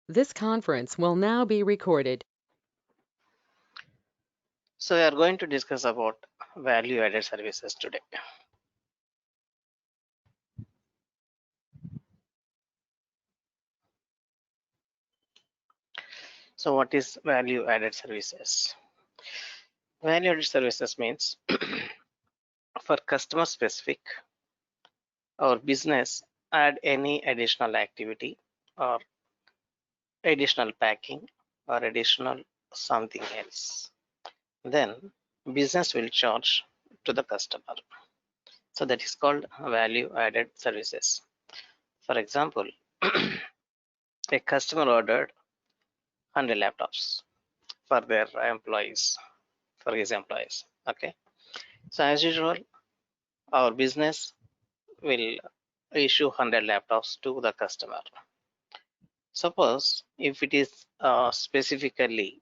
This conference will now be recorded. So we are going to discuss about value-added services today. So what is value-added services? Value-added services means for customer specific or business add any additional activity or additional packing or additional something else. Then business will charge to the customer. So that is called value-added services. For example, a customer ordered 100 laptops for their employees, for his employees. Okay. So as usual, our business will issue 100 laptops to the customer. Suppose if it is specifically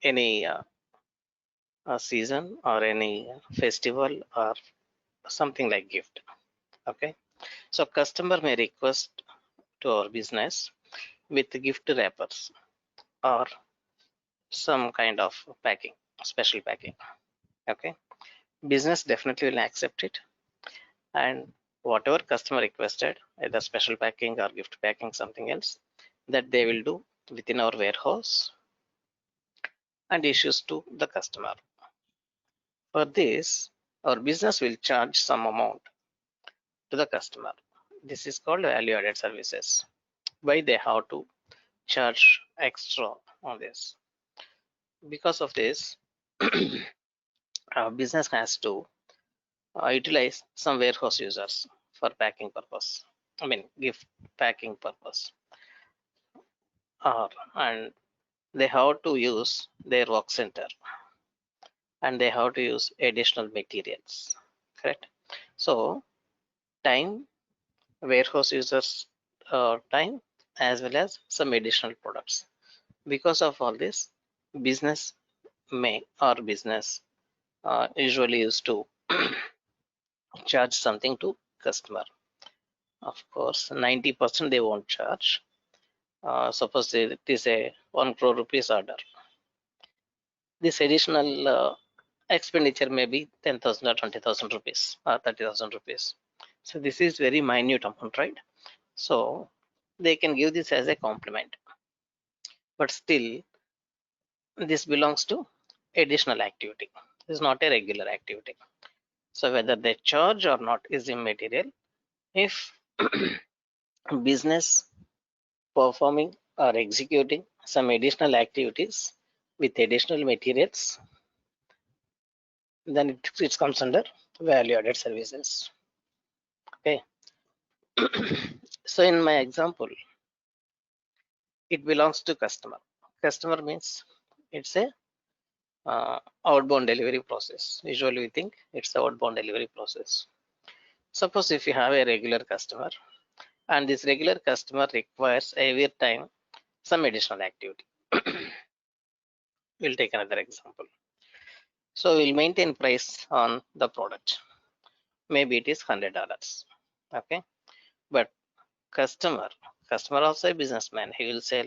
any season or any festival or something like gift. Okay. So customer may request to our business with gift wrappers or some kind of packing, special packing. Okay. Business definitely will accept it, and whatever customer requested, either special packing or gift packing, something else, that they will do within our warehouse and issues to the customer. For this, our business will charge some amount to the customer. This is called value added services. Why they have to charge extra on this? Because of this, our business has to utilize some warehouse users for packing purpose. I mean, gift packing purpose. And they have to use their work center, and they have to use additional materials, correct? So time, warehouse users time, as well as some additional products. Because of all this, business may or business usually used to charge something to customer. Of course 90% they won't charge. Suppose it is a 1 crore rupees order, this additional expenditure may be 10,000 or 20,000 rupees or 30,000 rupees. So this is very minute amount, right? So they can give this as a compliment, but still this belongs to additional activity. This is not a regular activity. So whether they charge or not is immaterial. If business performing or executing some additional activities with additional materials, then it comes under value added services. Okay. So in my example, it belongs to customer. Customer means it's a outbound delivery process. Usually we think it's the outbound delivery process. Suppose if you have a regular customer, and this regular customer requires every time some additional activity. We'll take another example. So we'll maintain price on the product. Maybe it is $100. Okay. But customer customer also a businessman, he will sell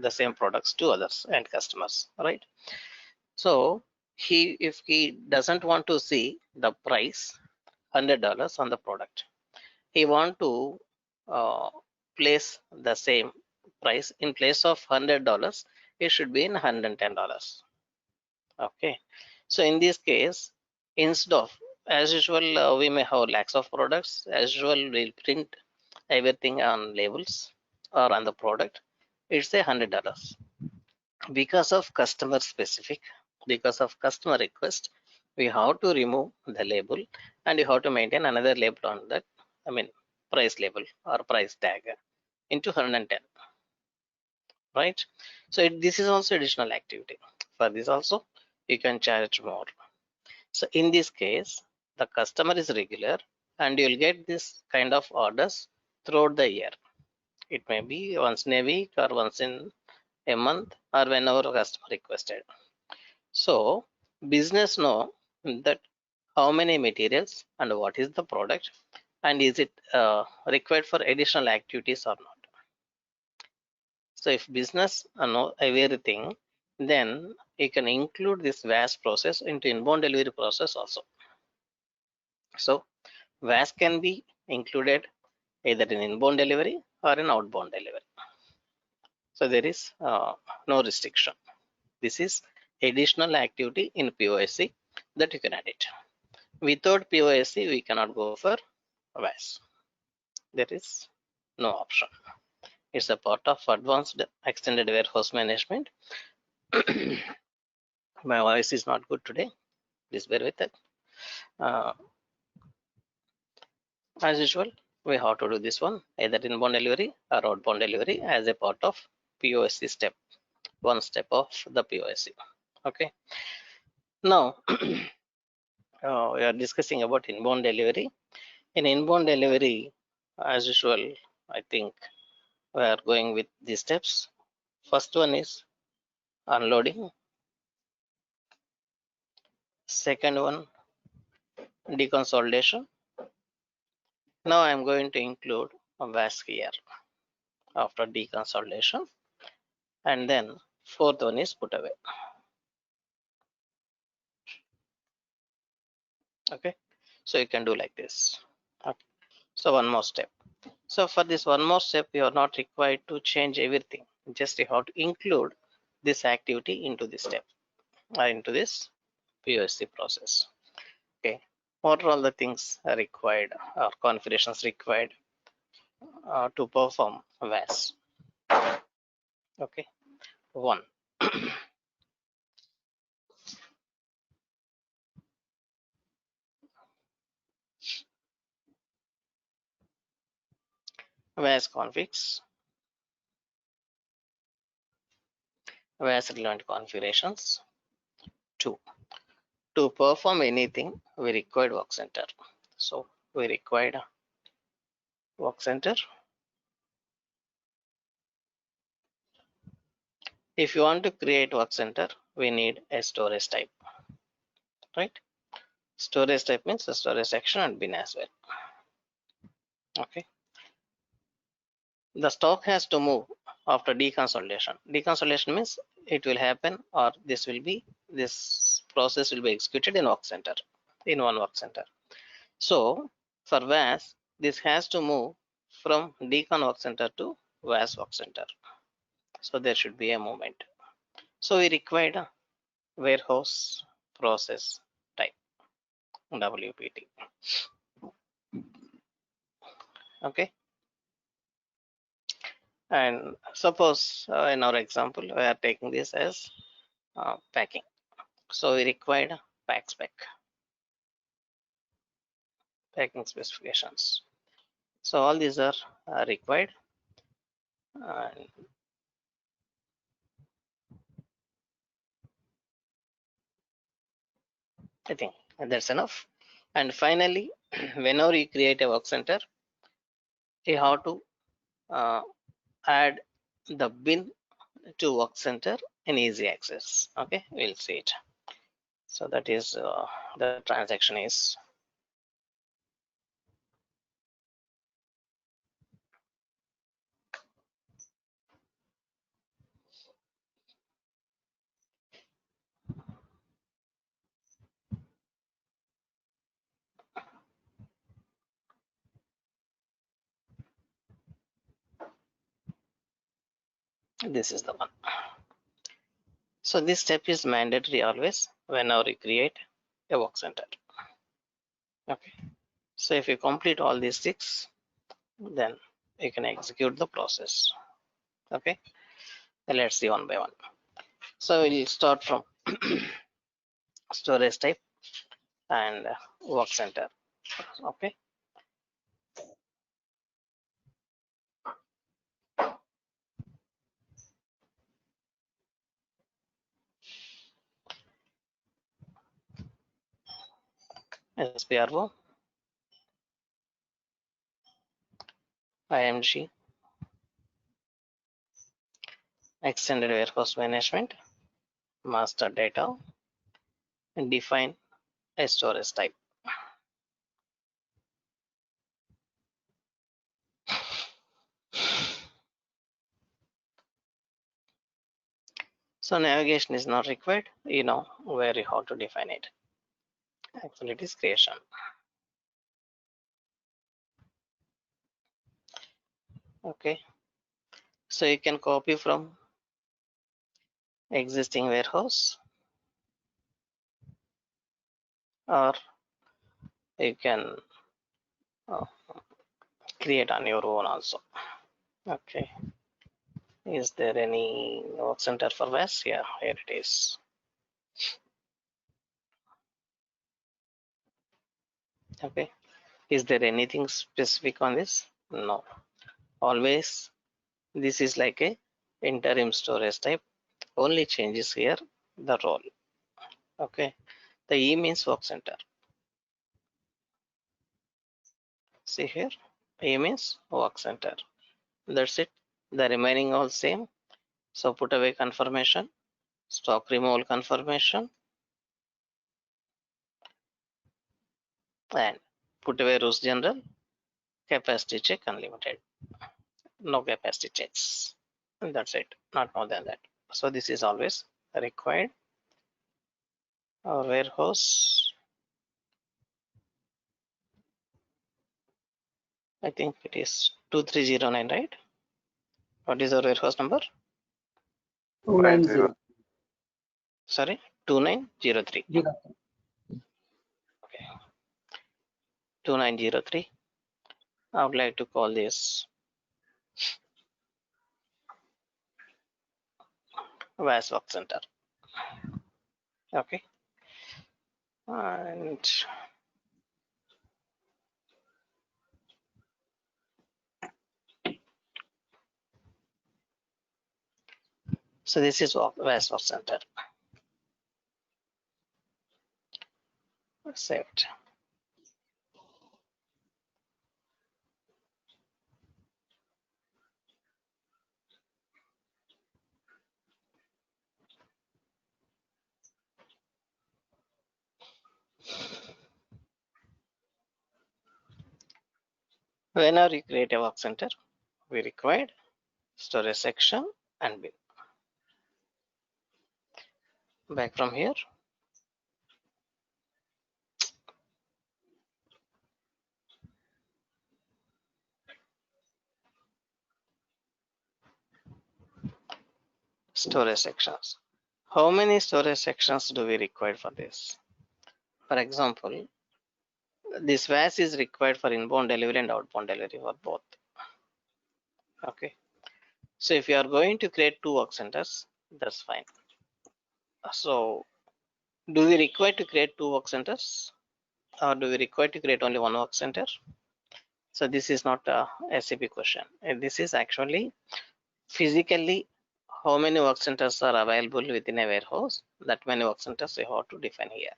the same products to others and customers, right? So he, if he doesn't want to see the price $100 on the product, he want to uh, place the same price. In place of $100, it should be in $110. Okay. So in this case, instead of, as usual, we may have lakhs of products. As usual, we'll print everything on labels or on the product. It's $100. Because of customer specific, because of customer request, we have to remove the label, and you have to maintain another label on that. I mean, price label or price tag into 110, right? So this is also additional activity. For this also, you can charge more. So in this case, the customer is regular, and you'll get this kind of orders throughout the year. It may be once in a week or once in a month or whenever a customer requested. So business know that how many materials and what is the product, and is it required for additional activities or not. So if business know everything, then you can include this VAS process into inbound delivery process also. So VAS can be included either in inbound delivery or in outbound delivery. So there is no restriction. This is additional activity in POSC that you can add it. Without POSC, we cannot go for VAS. There is no option. It's a part of advanced extended warehouse management. My voice is not good today. Please bear with it. Uh, as usual, we have to do this one either inbound delivery or outbound delivery as a part of POSC step, one step of the POSC. Okay. Now, we are discussing about inbound delivery. In inbound delivery, as usual, I think we are going with these steps. First one is unloading. Second one, deconsolidation. Now I'm going to include a VAS here after deconsolidation, and then fourth one is put away. Okay, so you can do like this. Okay. So one more step. So for this one more step, you are not required to change everything. Just you have to include this activity into this step, into this POSC process. Okay, what are all the things are required or configurations required to perform VAS? Okay, one, VAS configs, VAS relevant configurations. Two, to perform anything, we required work center. So we required work center. If you want to create work center, we need a storage type, right? Storage type means the storage section and bin as well. Okay. The stock has to move after deconsolidation. Deconsolidation means it will happen, or this process will be executed in work center, in one work center. So for VAS, this has to move from decon work center to VAS work center. So there should be a movement. So we required a warehouse process type, WPT. Okay. And suppose in our example, we are taking this as packing. So we required pack spec, packing specifications. So all these are required. And I think that's enough. And finally, whenever you create a work center, you have to uh, add the bin to work center in easy access. Okay, we'll see it. So that is the transaction is. This is the one. So this step is mandatory always whenever you create a work center. Okay. So if you complete all these six, then you can execute the process. Okay. Let's see one by one. So we'll start from storage type and work center. Okay. SPRO, IMG, extended warehouse management, master data, and define a storage type. So navigation is not required. You know where you have to define it. Actually, it is creation. Okay. So you can copy from existing warehouse, or you can uh, create on your own also. Okay. Is there any work center for VAS? Yeah, here it is. Okay. Is there anything specific on this? No. Always this is like a interim storage type. Only changes here the role. Okay. The E means work center. See here. E means work center. That's it. The remaining all same. So put away confirmation, stock removal confirmation, and put away rules general, capacity check unlimited. No capacity checks. And that's it. Not more than that. So this is always required. Our warehouse, I think it is 2309, right? What is our warehouse number? 290. Sorry, 2903. Okay, 2903. I would like to call this VAS work center. Okay, and so this is VAS work center. Save it. Whenever you create a work center, we required storage section and bin. Back from here, storage sections. How many storage sections do we require for this? For example, this VAS is required for inbound delivery and outbound delivery for both. Okay. So if you are going to create two work centers, that's fine. So do we require to create two work centers, or do we require to create only one work center? So this is not a SAP question. This is actually physically how many work centers are available within a warehouse. That many work centers you have to define here.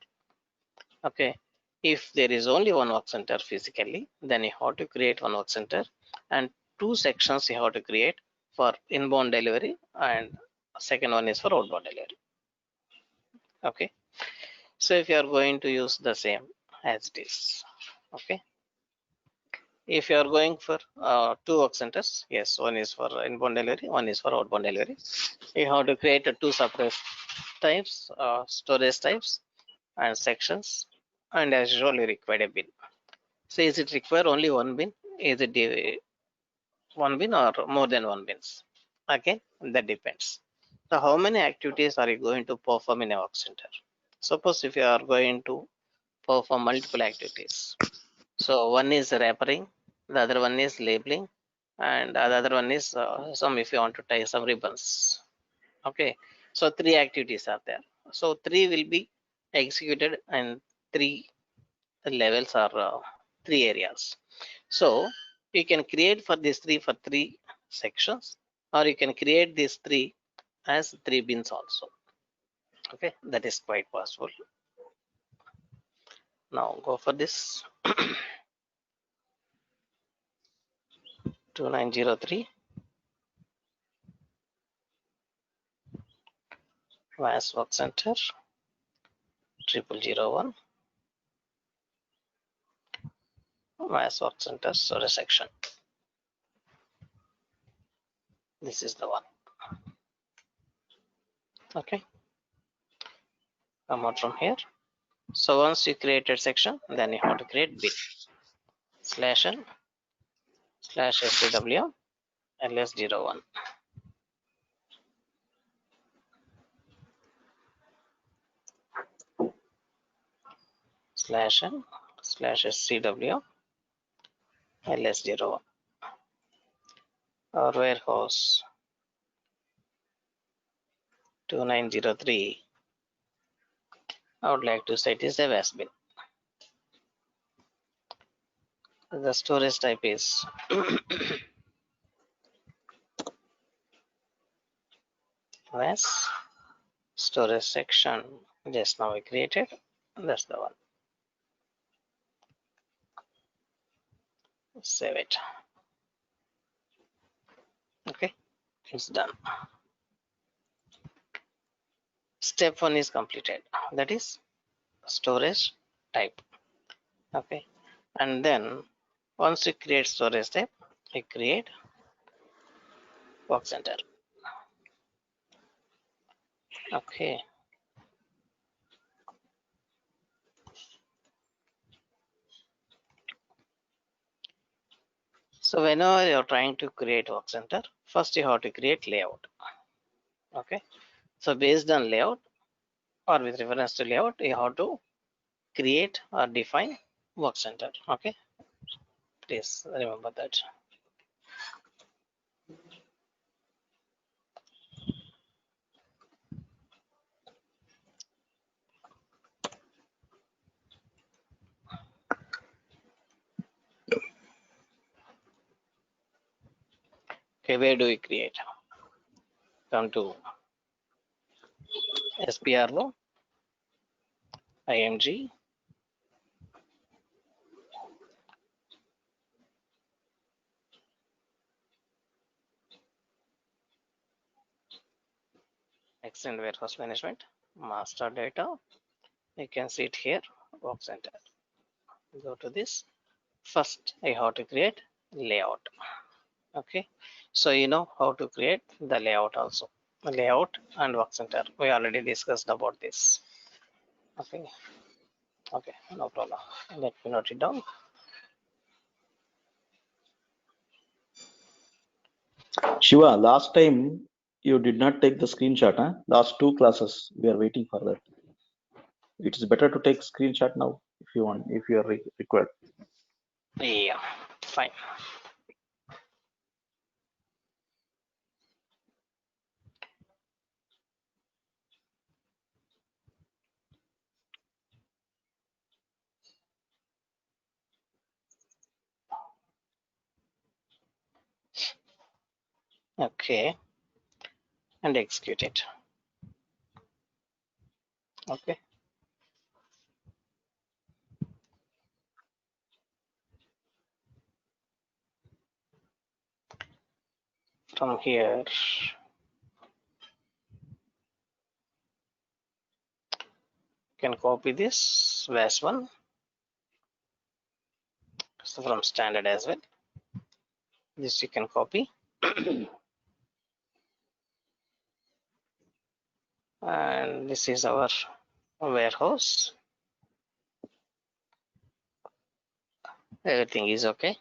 Okay. If there is only one work center physically, then you have to create one work center, and two sections you have to create for inbound delivery, and second one is for outbound delivery. Okay. So if you are going to use the same as it is, okay. If you are going for two work centers, yes, one is for inbound delivery, one is for outbound delivery. You have to create two separate types, storage types and sections, and as usual you require a bin. So is it require only one bin? Is it one bin or more than one bins? Again, that depends. So how many activities are you going to perform in a work center? Suppose if you are going to perform multiple activities. So one is wrapping, the other one is labeling, and the other one is some if you want to tie some ribbons. Okay, so three activities are there. So three will be executed and three levels are three areas. So you can create for these three for three sections, or you can create these three as three bins also. Okay, that is quite possible. Now go for this 2903 VAS work center 0001 VAS work center storage section. This is the one. Okay, come out from here. So once you created section, then you have to create bin /n /scw ls01. /n /scw ls01. Our warehouse 2903. I would like to set is a waste bin. The storage type is was storage section. Just now we created. That's the one. Save it. Okay, it's done. Step 1 is completed. That is storage type. Okay, and then once you create storage type, you create work center. Okay, so whenever you're trying to create work center, first you have to create layout. Okay, so based on layout or with reference to layout, you have to create or define work center. Okay, please remember that. Okay, where do we create? Come to SPRO, IMG, Extend Warehouse Management, Master Data. You can see it here, Work Center. Go to this. First, I have to create layout. Okay, so you know how to create the layout also. Layout and Work Center. We already discussed about this. Okay, okay, no problem. Let me note it down. Shiva, last time you did not take the screenshot, huh? Last two classes, we are waiting for that. It is better to take screenshot now if you want, if you are required. Yeah, fine. Okay, and execute it. Okay, from here, you can copy this VAS1. So from standard as well. This you can copy. And this is our warehouse. Everything is okay.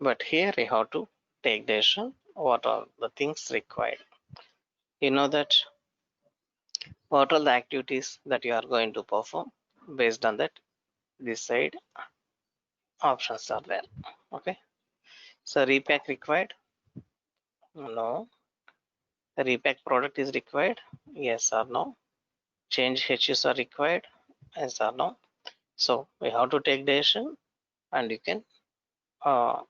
But here we have to take decision what are the things required. You know that what are the activities that you are going to perform. Based on that, this side options are there. Okay, so repack required? No. Repack product is required? Yes or no. Change HUs are required? Yes or no. So we have to take decision, and you can uh,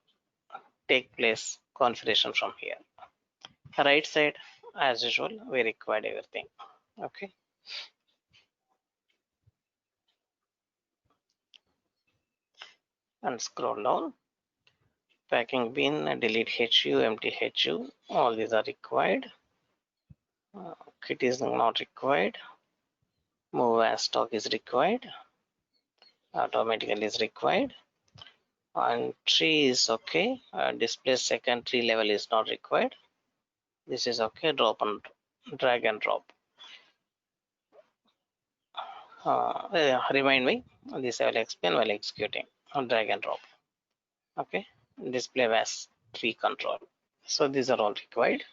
take place configuration from here. Right side, as usual, we required everything. Okay, and scroll down. Packing bin, delete HU, empty HU, all these are required. Kit is not required. Move as stock is required. Automatically is required. And tree is okay. Display secondary level is not required. This is okay. Drop and drag and drop. remind me. This I will explain while executing. Drag and drop. Okay. Display as tree control. So these are all required.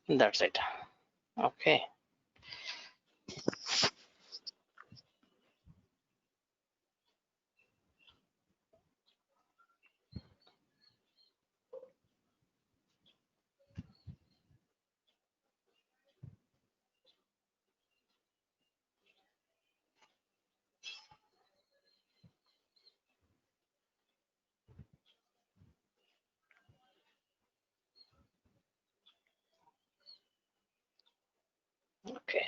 That's it. Okay. Okay.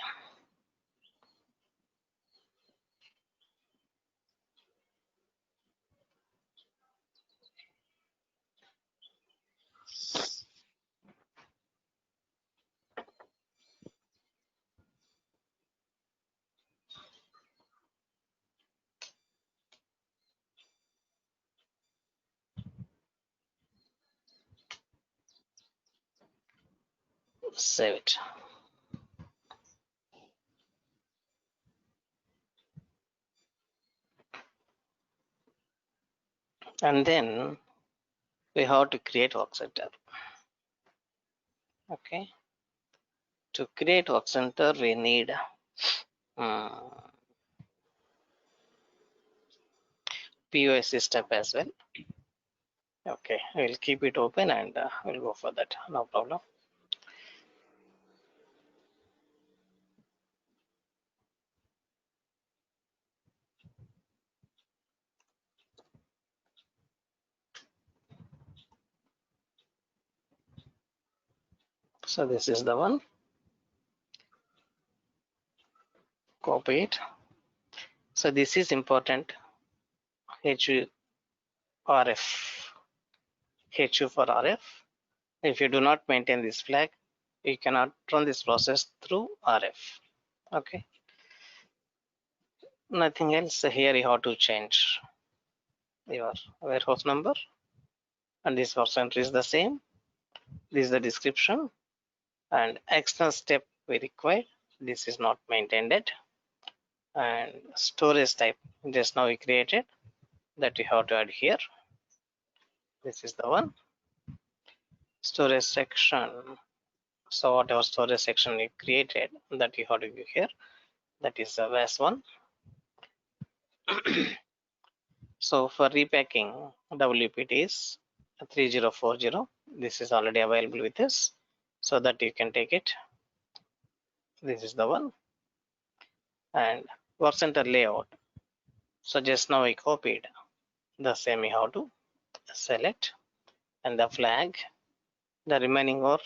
Save it. And then we have to create work center. Okay. To create work center, we need POSC step as well. Okay, we'll keep it open and we'll go for that. No problem. So this is the one. Copy it. So this is important. HU RF. HU for RF. If you do not maintain this flag, you cannot run this process through RF. Okay. Nothing else. Here you have to change your warehouse number, and this work center is the same. This is the description, and external step we require. This is not maintained yet. And storage type just now we created, that we have to add here. This is the one. Storage section. So whatever storage section we created, that you have to give here. That is the last one. So for repacking, WPT is 3040. This is already available with us, so that you can take it. This is the one. And work center layout. So just now we copied the same. You have to select, and the flag, the remaining or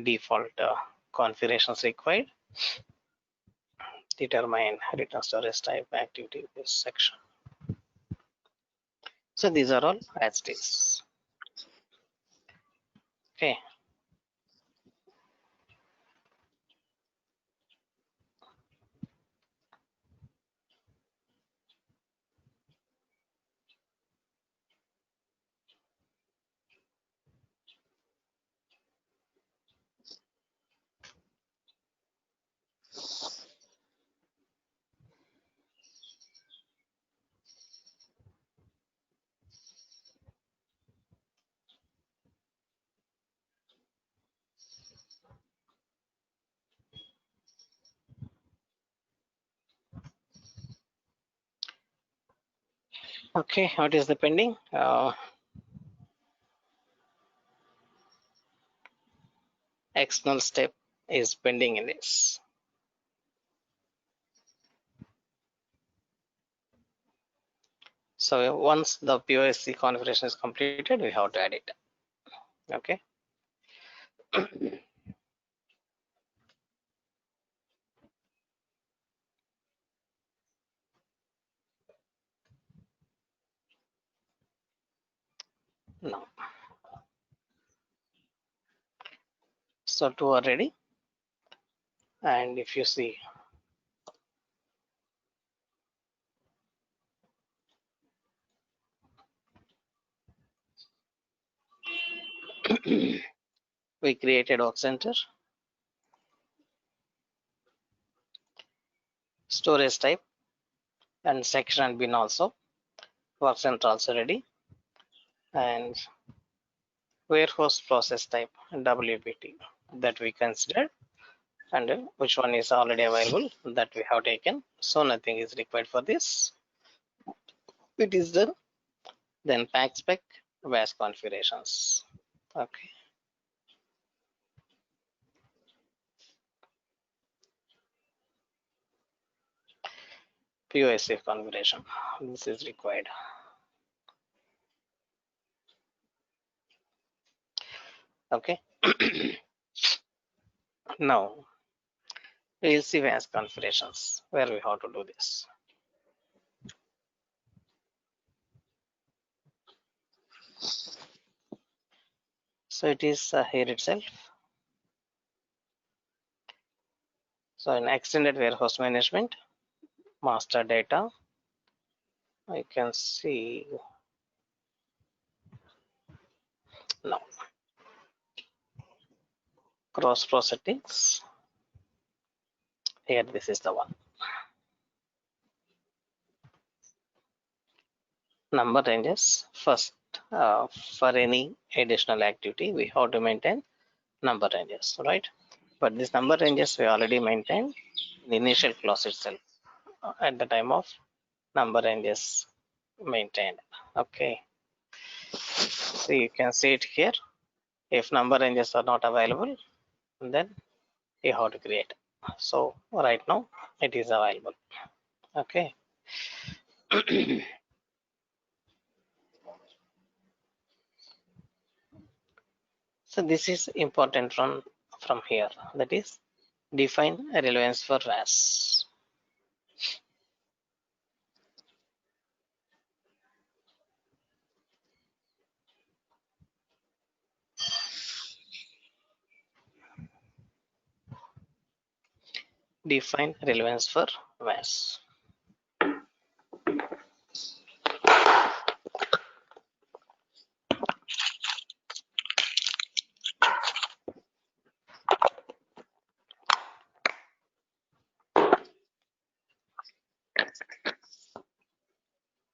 default configurations required. Determine return storage type activity this section. So these are all as it is. Okay. Okay, what is the pending? External step is pending in this. So once the POSC configuration is completed, we have to add it. Okay. Now, so two are ready. And if you see, we created work center, storage type, and section and bin also. Work center also ready, and warehouse process type WPT that we considered, and which one is already available that we have taken. So nothing is required for this. It is done. Then pack spec, VAS configurations. Okay. POSF configuration. This is required. Okay. Now we'll see VAS configurations where we have to do this. So it is here itself. So in extended warehouse management, master data, I can see now cross pro settings. Here this is the one. Number ranges. First, for any additional activity, we have to maintain number ranges, right? But this number ranges we already maintained in the initial clause itself at the time of number ranges maintained. Okay, so you can see it here. If number ranges are not available, then you have to create. So right now it is available. Okay. So this is important from here. That is define relevance for VAS. Define relevance for VAS.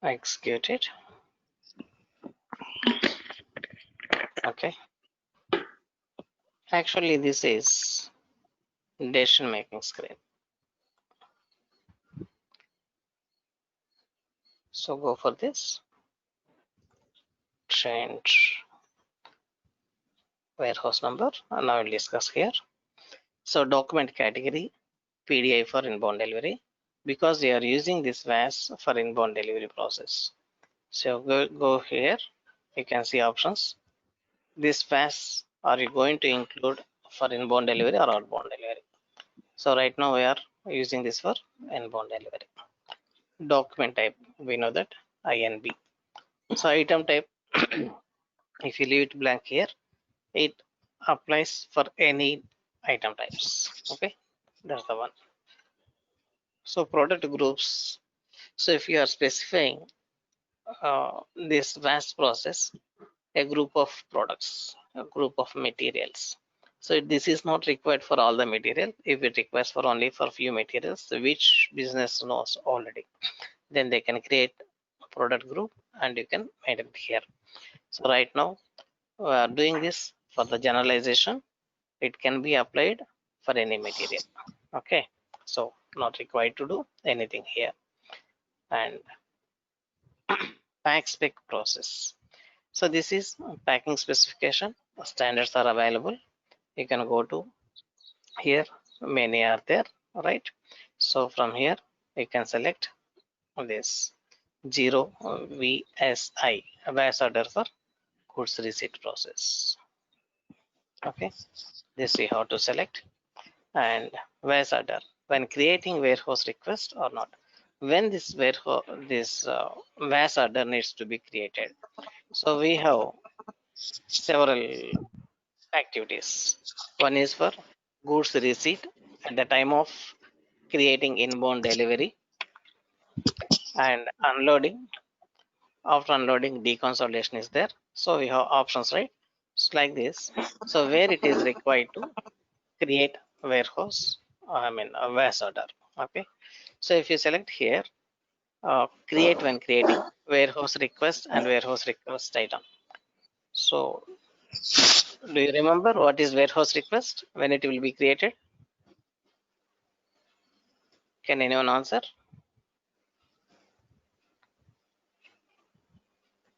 Execute it. Okay. Actually, this is decision making screen. So go for this. Change warehouse number, and I will discuss here. So document category PDI for inbound delivery, because they are using this VAS for inbound delivery process. So go here. You can see options. This VAS are you going to include for inbound delivery or outbound delivery? So right now we are using this for inbound delivery. Document type, we know that INB. So item type, if you leave it blank here, it applies for any item types. Okay, that's the one. So product groups. So if you are specifying this vast process, a group of products, a group of materials. So this is not required for all the material. If it requires for only for few materials, which business knows already, then they can create a product group and you can make it here. So right now we are doing this for the generalization. It can be applied for any material. Okay, so not required to do anything here. And pack spec process. So this is packing specification. Standards are available. You can go to here. Many are there, right? So from here you can select this 0 VSI, VAS order for goods receipt process. Okay, this we have to select. And VAS order when creating warehouse request or not. When this VAS order needs to be created. So we have several activities. One is for goods receipt at the time of creating inbound delivery and unloading. After unloading, deconsolidation is there. So we have options, right? It's like this. So where it is required to create warehouse, a warehouse order. Okay. So if you select here, create when creating warehouse request and warehouse request item. So do you remember what is warehouse request when it will be created? Can anyone answer?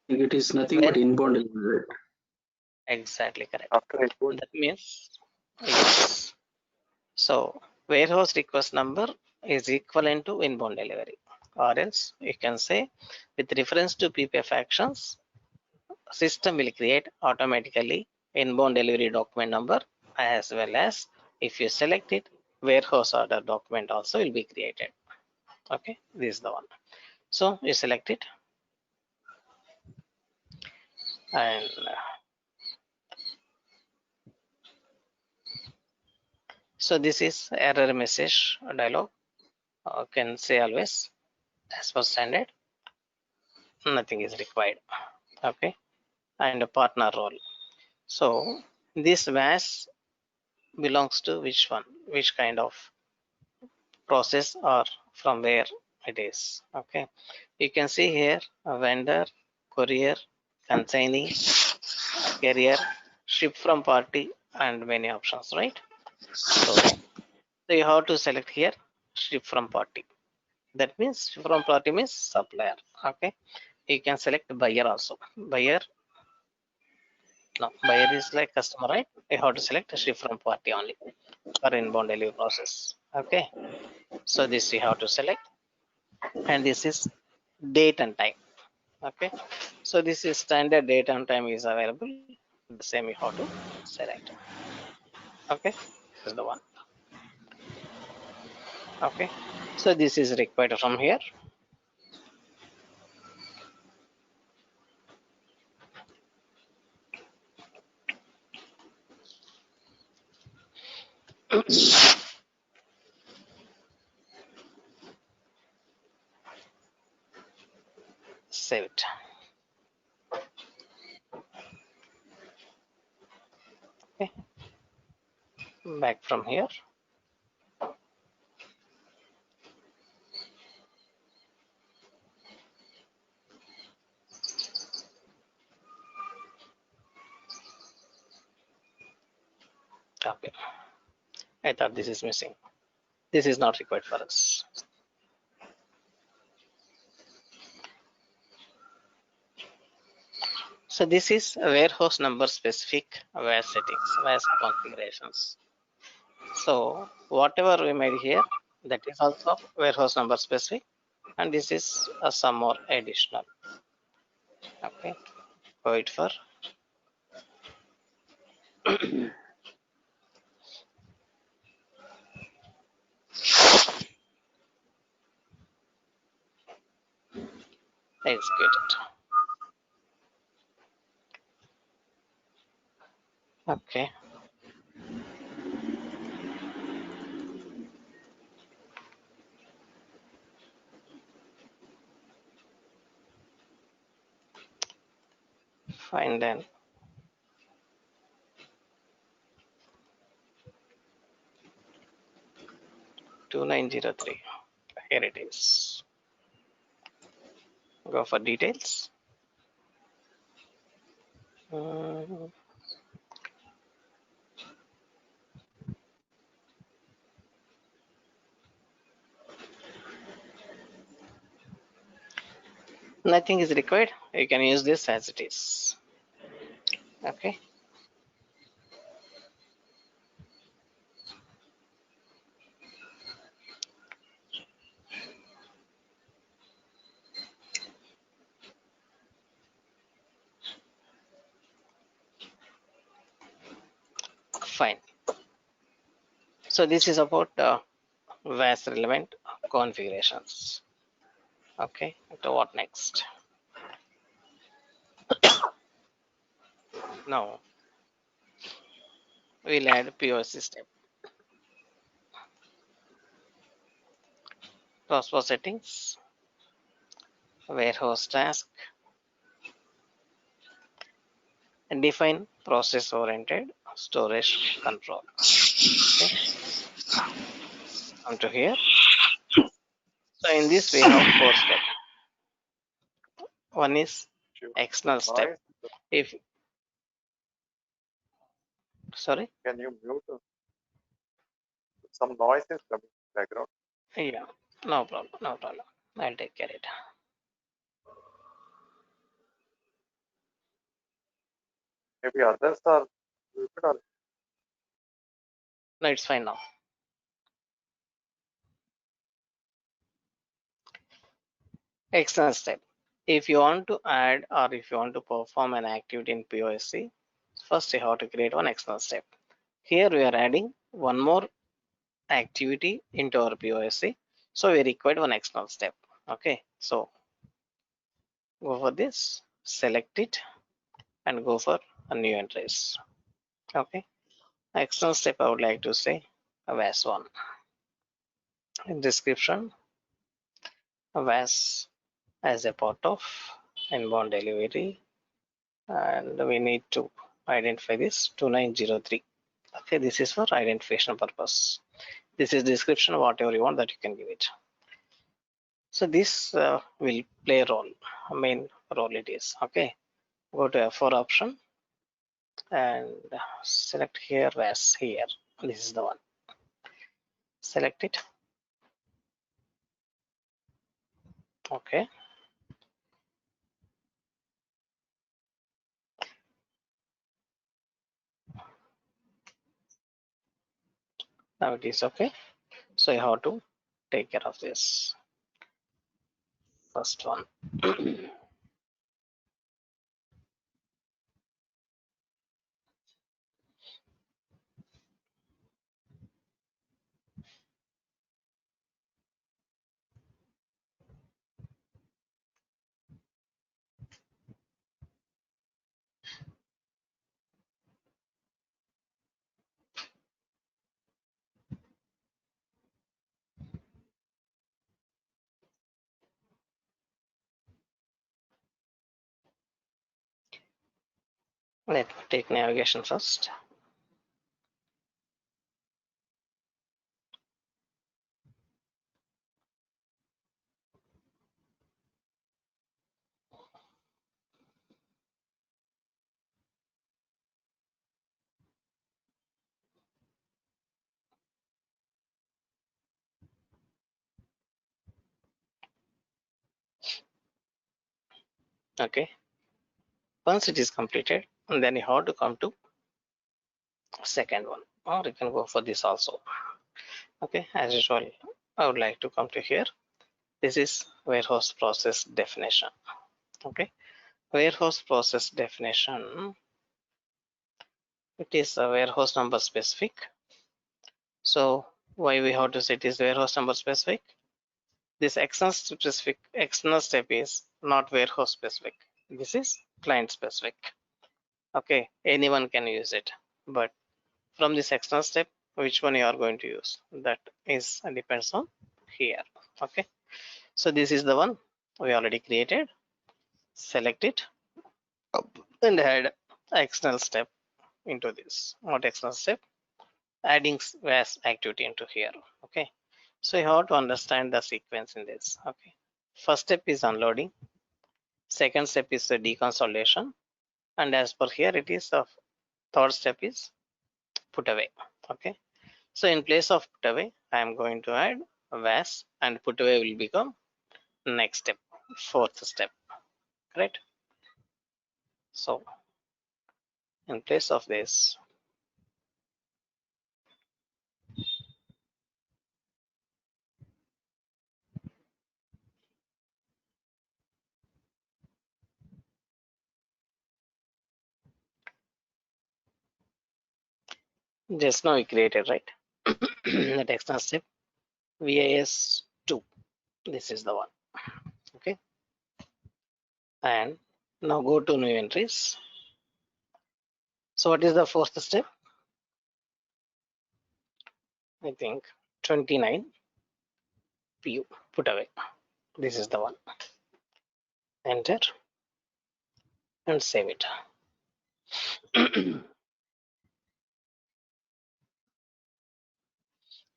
It is nothing but When inbound delivery. exactly correct. After import, That means yes. So warehouse request number is equivalent to inbound delivery, or else you can say with reference to PPF actions, system will create automatically inbound delivery document number, as well as if you select it, warehouse order document also will be created. Okay, this is the one. So you select it, and so this is error message dialog. Can say always as per standard, nothing is required. Okay, and a partner role. So this VAS belongs to which one, which kind of process, or from where it is. Okay, you can see here a vendor, courier, consignee, carrier, ship from party, and many options, right? So you have to select here ship from party. That means ship from party means supplier. Okay, you can select buyer also. Buyer, no, buyer is like customer, right? You have to select ship from party only for inbound delivery process. Okay, so this you have to select, and this is date and time. Okay, so this is standard date and time is available. The same you have to select. Okay, this is the one. Okay, so this is required from here. Save it. Okay, back from here. Okay, I thought this is missing. This is not required for us. So this is a warehouse number specific WAS settings, WAS configurations. So whatever we made here, that is also warehouse number specific, and this is some more additional. Okay, wait for execute it. Okay, fine then. Two 2903. Here it is. Go for details. Mm, nothing is required. You can use this as it is. Okay. Fine. So this is about VAS relevant configurations. Okay. So what next? Now we'll add POC step. Cross settings, warehouse task, and define process oriented storage control. Okay, come to here. So in this we have 4 steps. One is external step. If sorry, Can you mute? Some noise is coming background. yeah, no problem, no problem. I'll take care of it. Maybe others are muted or No, it's fine now. External step. If you want to add or if you want to perform an activity in POSC, first you have to create one external step. Here we are adding one more activity into our POSC. So we require one external step. Okay, so go for this, select it and go for a new entries. Okay, external step I would like to say VAS1. In description, VAS as a part of inbound delivery, and we need to identify this 2903. Okay, this is for identification purpose. This is description, whatever you want that you can give it. So this will play a role, main role it is. Okay, go to F4 option and select here VAS here. This is the one. Select it. Okay. Now it is okay. So you have to take care of this first one. Let me take navigation first. Okay. Once it is completed, and then you have to come to second one, or you can go for this also. Okay, as usual, I would like to come to here. This is warehouse process definition. Okay, warehouse process definition. It is a warehouse number specific. So why we have to say it is warehouse number specific? This external step is not warehouse specific. This is client specific. Okay, anyone can use it, but from this external step, which one you are going to use, that is depends on here. Okay, so this is the one we already created. Select it and add external step into this. What external step? Adding VAS activity into here. Okay, so you have to understand the sequence in this. Okay, first step is unloading, second step is the deconsolidation, and as per here it is the third step is put away. Okay, so in place of put away, I am going to add VAS, and put away will become next step, fourth step. Correct? So in place of this, just now we created, right? The external step VAS 2. This is the one. Okay, and now go to new entries. So what is the fourth step? I think 29 PU, put away. This is the one. Enter and save it.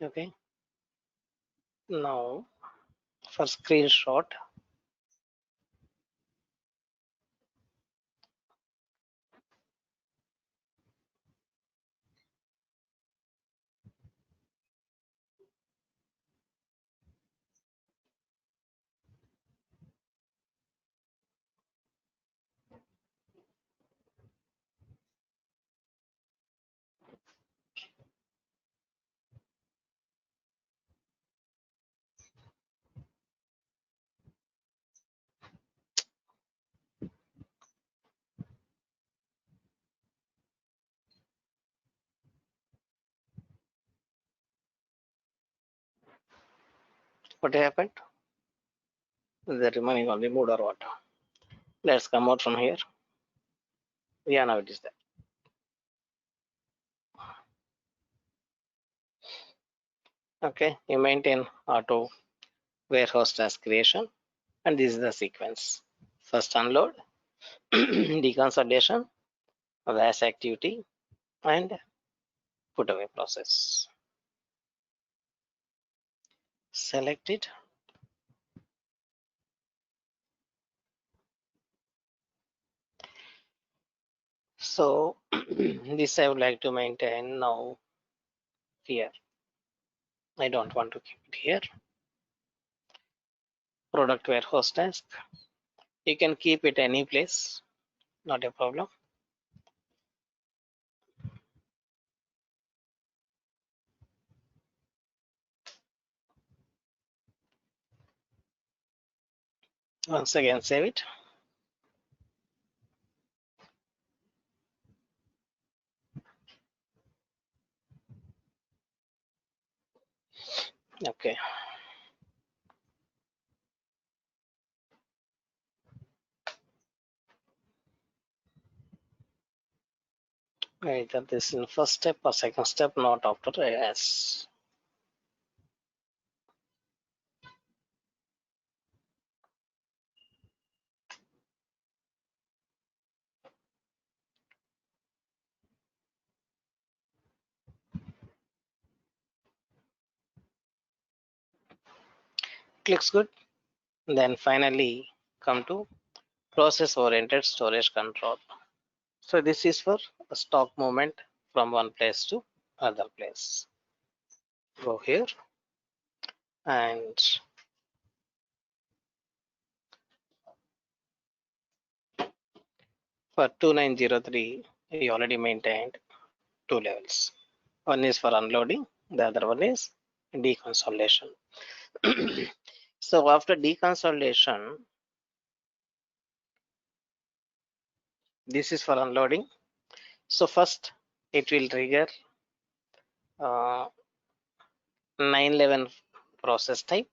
Okay, now for screenshot, what happened? The remaining only moved or what? Let's come out from here. Yeah, now it is there. Okay, you maintain auto warehouse task creation, and this is the sequence. First unload, deconsolidation, VAS activity, and put away process. Select it. So this I would like to maintain now here. I don't want to keep it here. Product warehouse task. You can keep it any place, not a problem. Once again, save it. Okay. Either this in first step or second step, not after yes. Looks good. Then finally come to process oriented storage control. So this is for a stock movement from one place to other place. Go here and for 2903 we already maintained two levels. One is for unloading, the other one is deconsolidation. So after deconsolidation, this is for unloading. So first it will trigger 911 process type,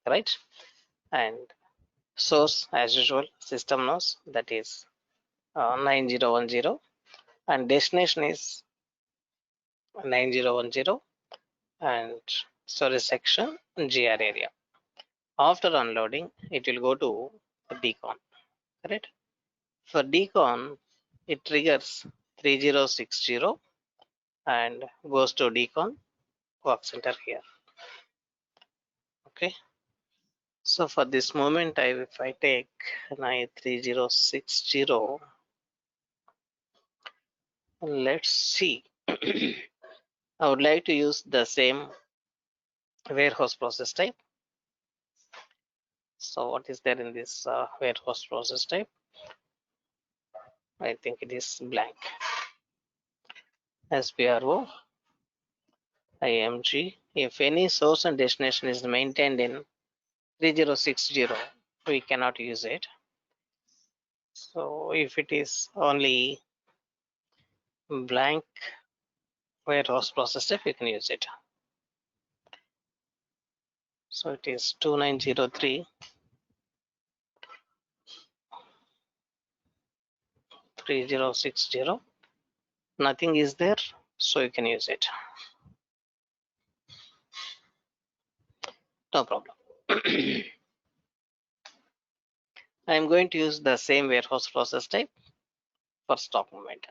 right? And source as usual system knows that is 9010, and destination is 9010, and storage section GR area. After unloading, it will go to decon, right? For decon, it triggers 3060 and goes to decon work center here. Okay. So for this moment, if I take 93060, let's see. I would like to use the same warehouse process type. So what is there in this warehouse process type? I think it is blank. SPRO, IMG. If any source and destination is maintained in 3060, we cannot use it. So if it is only blank warehouse process type, you can use it. So it is 2903 3060. Nothing is there, so you can use it. No problem. I am going to use the same warehouse process type for stock movement.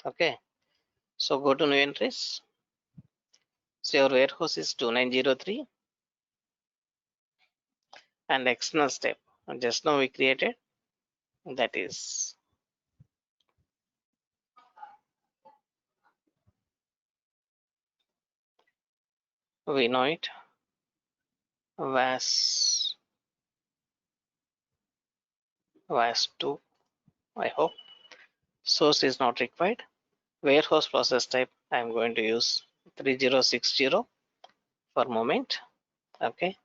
Okay, so go to new entries. So your warehouse is 2903 and external step. Just now we created, that is we know it was 2. I hope source is not required. Warehouse process type I am going to use 3060 for moment. Okay,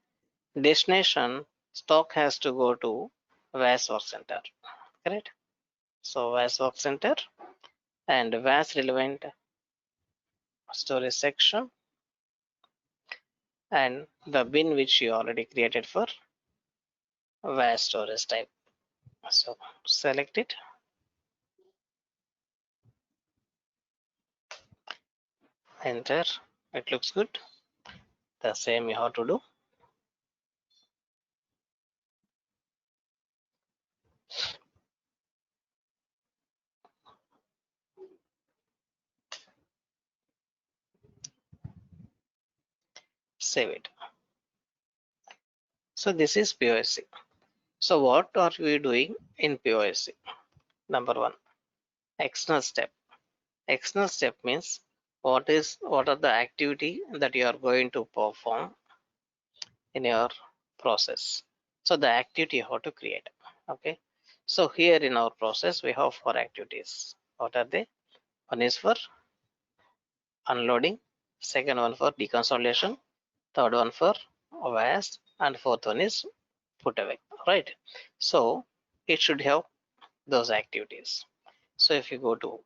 destination stock has to go to VAS work center, correct? So VAS work center and VAS relevant storage section and the bin which you already created for VAS storage type. So select it, enter. It looks good. The same you have to do. Save it. So this is POSC. So what are we doing in POSC? Number one, external step. External step means what are the activity that you are going to perform in your process. So the activity you have to create. Okay. So here in our process we have 4 activities. What are they? One is for unloading, second one for deconsolidation, third one for VAS, and fourth one is put away. Right. So it should have those activities. So if you go to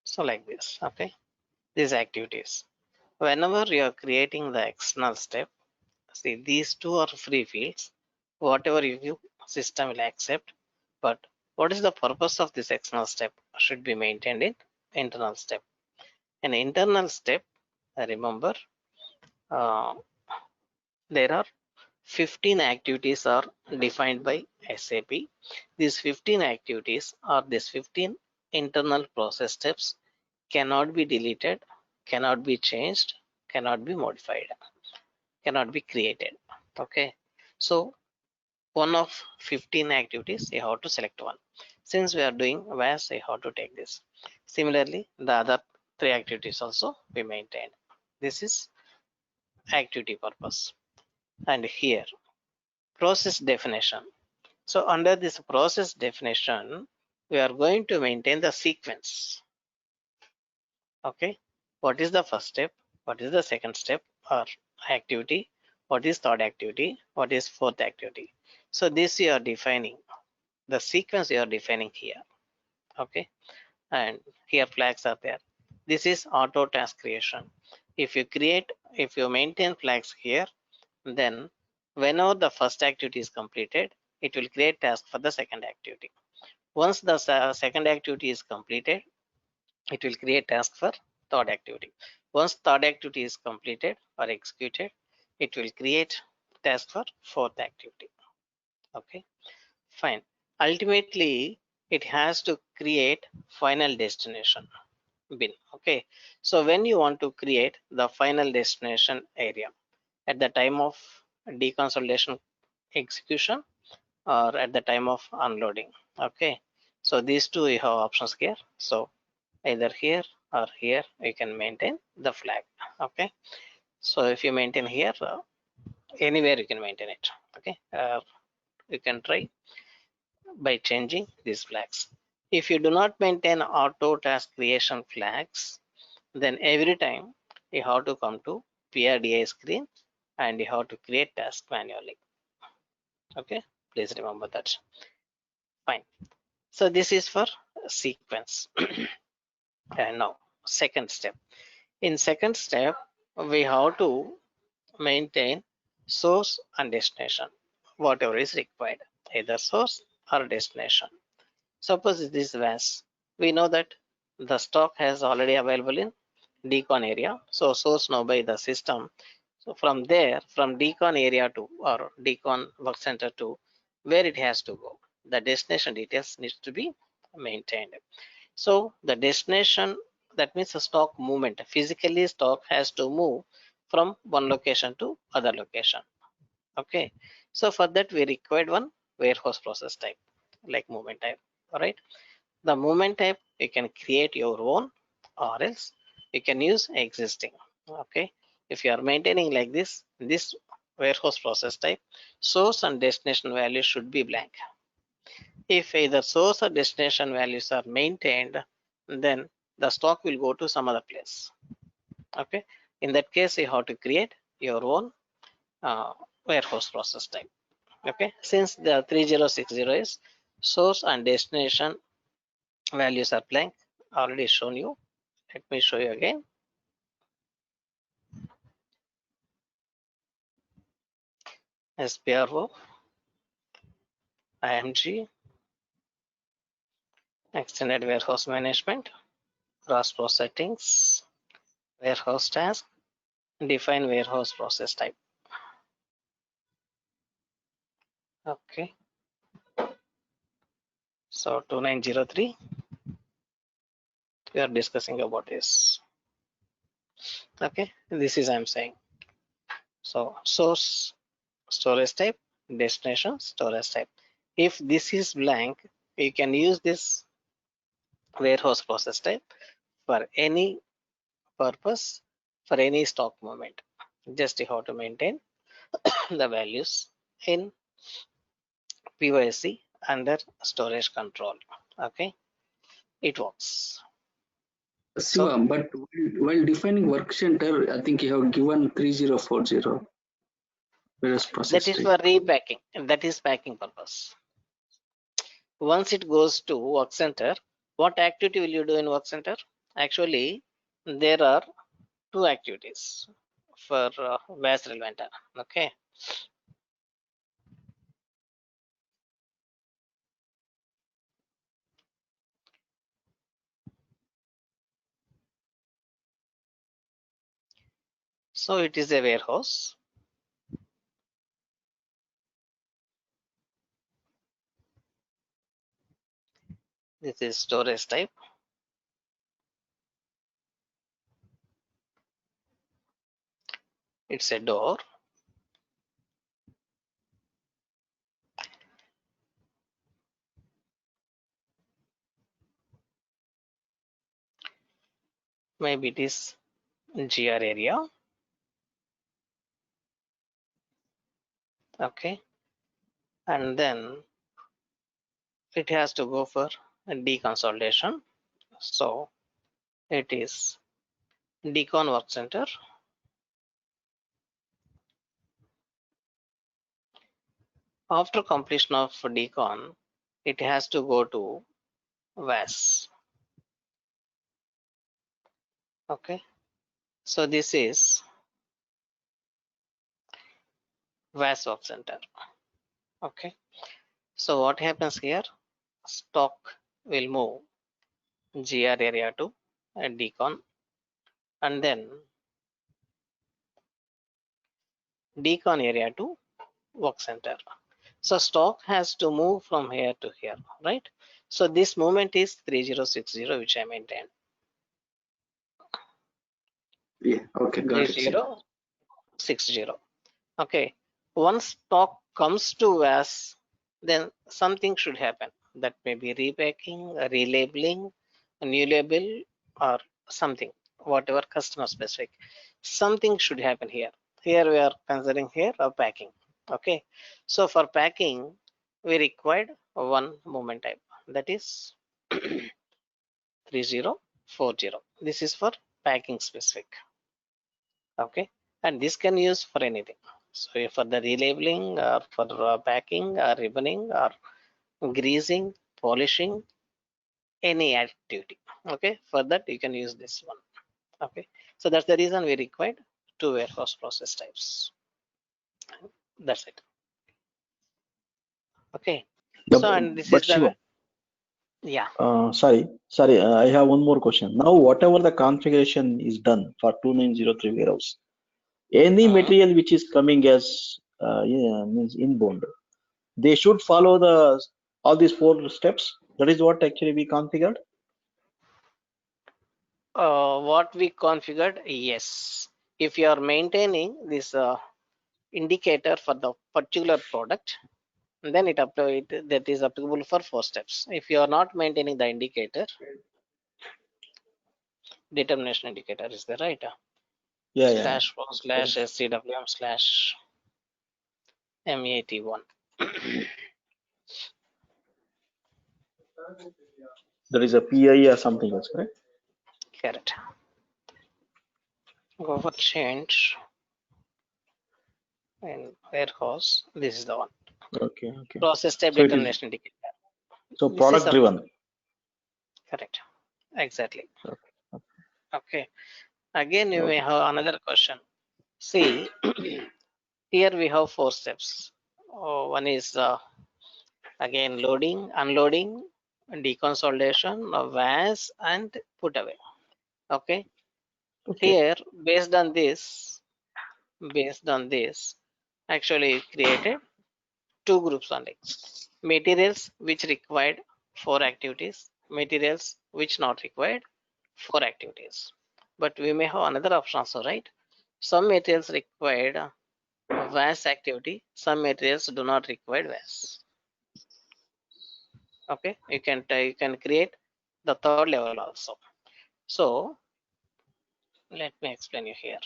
so like this, okay, these activities. Whenever you are creating the external step, see these two are free fields. Whatever you give, system will accept. But what is the purpose of this external step should be maintained in internal step. An internal step, remember, uh, there are 15 activities are defined by SAP. These 15 activities or these 15 internal process steps cannot be deleted, cannot be changed, cannot be modified, cannot be created. Okay, so one of 15 activities you have to select one. Since we are doing VAS, I have to take this. Similarly, the other 3 activities also we maintain. This is activity purpose. And here process definition. So under this process definition, we are going to maintain the sequence. Okay, what is the first step? What is the second step or activity? What is third activity? What is fourth activity? So this you are defining, the sequence you are defining here. Okay, and here flags are there. This is auto task creation. If you maintain flags here, then whenever the first activity is completed, it will create task for the second activity. Once the second activity is completed, it will create task for third activity. Once third activity is completed or executed, it will create task for fourth activity. Okay, fine. Ultimately, it has to create final destination bin. Okay, so when you want to create the final destination area at the time of deconsolidation execution or at the time of unloading. Okay, so these two you have options here. So either here or here you can maintain the flag. Okay, so if you maintain here, anywhere you can maintain it. Okay, you can try by changing these flags. If you do not maintain auto task creation flags, then every time you have to come to PRDI screen and you have to create task manually. Okay, please remember that. Fine. So this is for sequence. And now second step. In second step, we have to maintain source and destination, whatever is required, either source or destination. Suppose this VAS, we know that the stock has already available in decon area. So source now by the system So from there, from decon area to or decon work center to where it has to go, the destination details needs to be maintained. So the destination, that means the stock movement, physically stock has to move from one location to other location. Okay, so for that we required one warehouse process type like movement type. All right, the movement type you can create your own or else you can use existing. Okay, if you are maintaining like this warehouse process type, source and destination values should be blank. If either source or destination values are maintained, then the stock will go to some other place. Okay, in that case you have to create your own warehouse process type. Okay, since the 3060 is source and destination values are blank, already shown you. Let me show you again. SPRO, IMG, extended warehouse management, cross-process settings, warehouse task, define warehouse process type. Okay, so 2903, we are discussing about this. Okay, this is I'm saying. So source storage type, destination storage type. If this is blank, you can use this warehouse process type for any purpose, for any stock movement. Just you have to maintain the values in PYC under storage control. Okay, it works. So Siva, but while defining work center, I think you have given 3040 various process that is type. for repacking, and that is packing purpose. Once it goes to work center, what activity will you do in work center? Actually, there are two activities for VAS relevant. Okay, so it is a warehouse. This is storage type. It's a door. Maybe it is GR area. Okay, and then it has to go for deconsolidation. So it is decon work center. After completion of decon, it has to go to VAS. Okay, so this is VAS work center. Okay, so what happens here? Stock will move GR area to decon, and then decon area to work center. So stock has to move from here to here, right? So this movement is 3060, which I maintained. Yeah, okay, got it. 3060. Okay. Once stock comes to VAS, then something should happen. That may be repacking, relabeling, a new label, or something, whatever customer specific. Something should happen here. Here we are considering here a packing. Okay. So for packing, we required one movement type, that is 3040. This is for packing specific. Okay, and this can use for anything. So for the relabeling or for packing or ribboning or greasing, polishing, any activity. Okay, for that you can use this one. Okay, so that's the reason we required two warehouse process types. That's it. Okay, Yeah, so and this but is Shiva, the, yeah, sorry, I have one more question. Now, whatever the configuration is done for 2903 warehouse, Any material which is coming as means inbound, they should follow all these 4 steps. That is what actually we configured. What we configured, yes. If you are maintaining this indicator for the particular product, then that is applicable for 4 steps. If you are not maintaining the indicator, determination indicator is there, right? Yeah. /4 / SCWM / MEAT1. There is a PI or something else, correct? Correct. Go for change in warehouse. This is the one. Okay. Process type So it is determination indicator. This is product driven. correct. Exactly. Okay. Okay. Again, you may Okay. have another question. See, here we have 4 steps. One is again loading, unloading, deconsolidation, VAS, and put away. Okay. Here, based on this, actually created 2 groups only. Materials which required 4 activities, materials which not required 4 activities. But we may have another option also, right? Some materials required VAS activity, some materials do not require VAS. Okay, you can create the 3rd level also. So let me explain you here.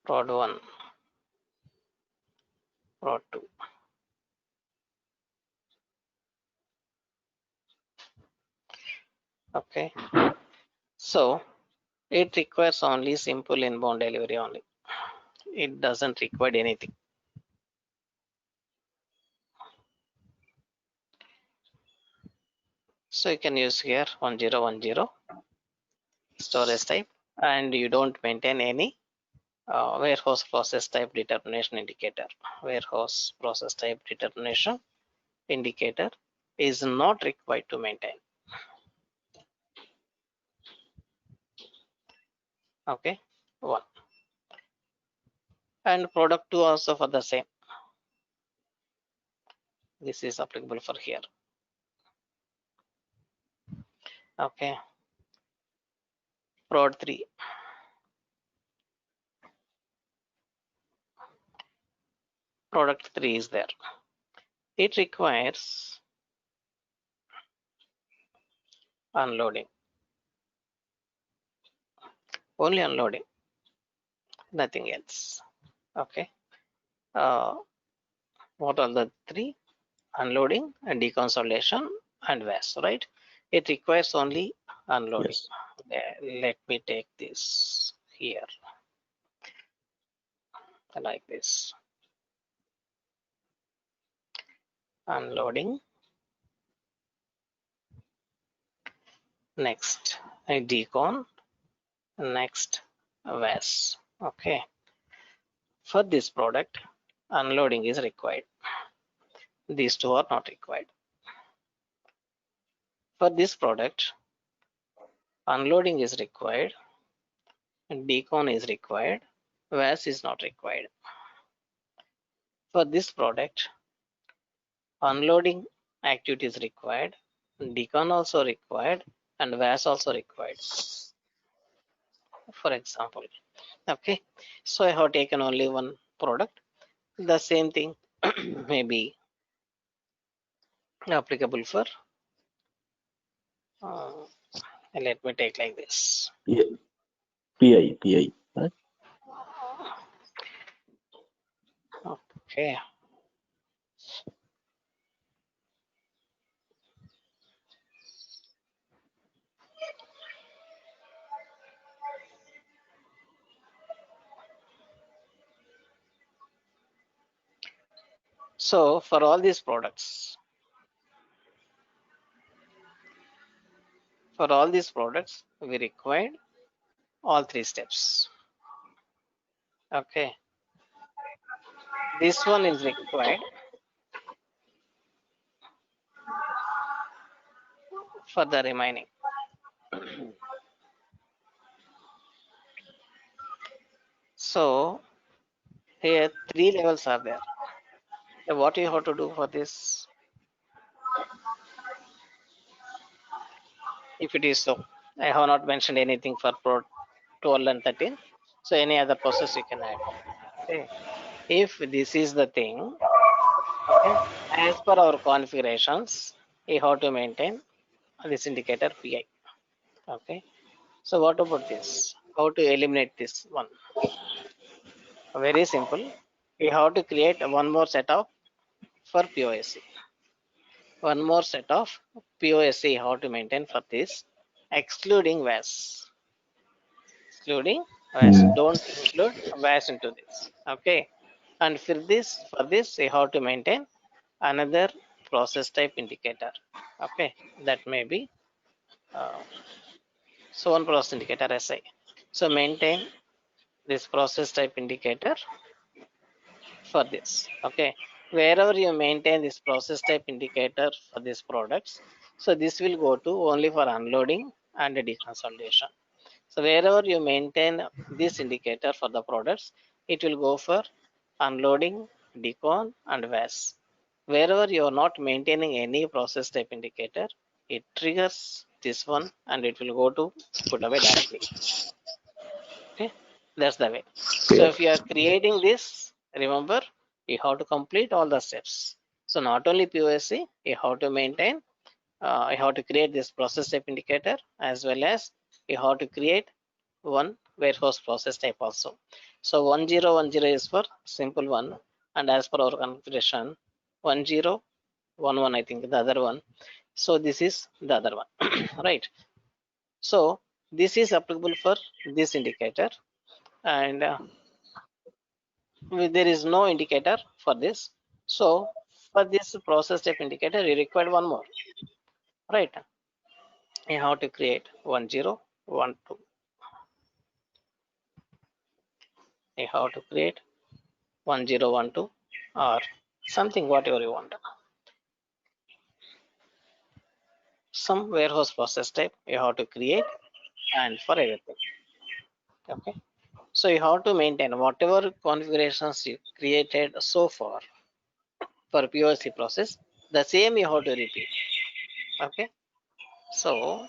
Prod 1, Prod 2. Okay, so it requires only simple inbound delivery only. It doesn't require anything. So you can use here 1010 storage type, and you don't maintain any warehouse process type determination indicator. Warehouse process type determination indicator is not required to maintain. Okay, 1. And product 2 also for the same. This is applicable for here. Okay, prod 3. Product 3 is there. It requires unloading. Only unloading, nothing else. Okay. What are the 3? Unloading and deconsolidation and VAS, right? It requires only unloading. Yes. Let me take this here like this. Unloading. Next, decon. Next, VAS. Okay. For this product, unloading is required. These 2 are not required. For this product, unloading is required, decon is required, VAS is not required. For this product, unloading activity is required, decon also required, and VAS also required. For example, okay. So I have taken only one product. The same thing may be applicable for. Let me take like this. Yeah. PI. Right? Okay. So for all these products, we required all 3 steps. Okay. This one is required for the remaining. So here 3 levels are there. So what you have to do for this? If it is so, I have not mentioned anything for Pro 12 and 13. So any other process you can add. Okay. If this is the thing, okay, as per our configurations, you have to maintain this indicator PI. Okay. So what about this? How to eliminate this one? Very simple. You have to create one more set of for POSC. One more set of POSC how to maintain for this, excluding VAS. Excluding VAS. Don't include VAS into this. Okay. And for this, you have to maintain another process type indicator. Okay. That may be so one process indicator SI. So maintain this process type indicator for this. Okay. Wherever you maintain this process type indicator for these products, so this will go to only for unloading and deconsolidation. So wherever you maintain this indicator for the products, it will go for unloading, decon, and VAS. Wherever you are not maintaining any process type indicator, it triggers this one and it will go to put away directly. Okay, that's the way. So if you are creating this, remember you have to complete all the steps. So not only POSC, you have to maintain, you have to create this process type indicator as well as you have to create one warehouse process type also. So 1010 is for simple one, and as per our configuration, 1011 I think the other one. So this is the other one, right? So this is applicable for this indicator, and there is no indicator for this. So for this process type indicator, you require one more, right? You have to create 1012. You have to create 1012 or something, whatever you want. Some warehouse process type you have to create, and for everything. Okay. So you have to maintain whatever configurations you created so far for POC process, the same you have to repeat. Okay. So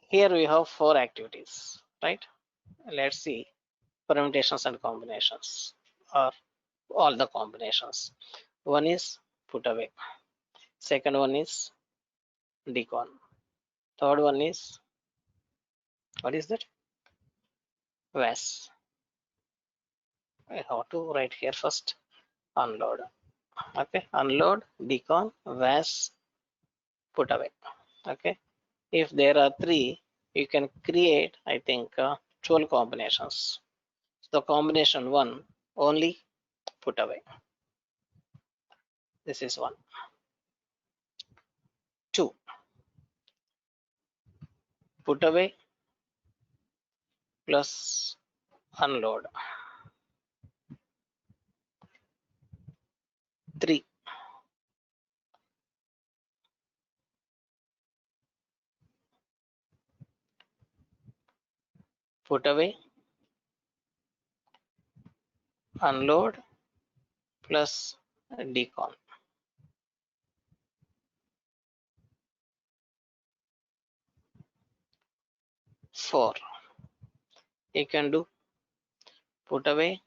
here we have 4 activities, right? Let's see permutations and combinations, or all the combinations. One is put away. Second one is decon. Third one is, what is that? VAS. I have to write here first unload. Okay, unload, decon, VAS, put away. Okay, if there are 3, you can create, I think, 12 combinations. So combination 1 only put away. This is 1. 2, put away plus unload. 3, put away, unload plus decon. 4, you can do put away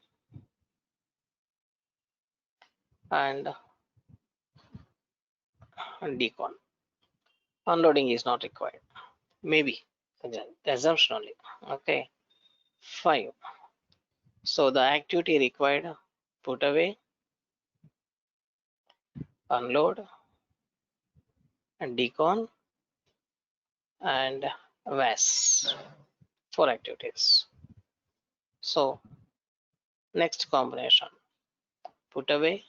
and decon. Unloading is not required. Maybe assumption only. Okay. 5. So the activity required, put away, unload, and decon, and VAS. 4 activities. So next combination, put away,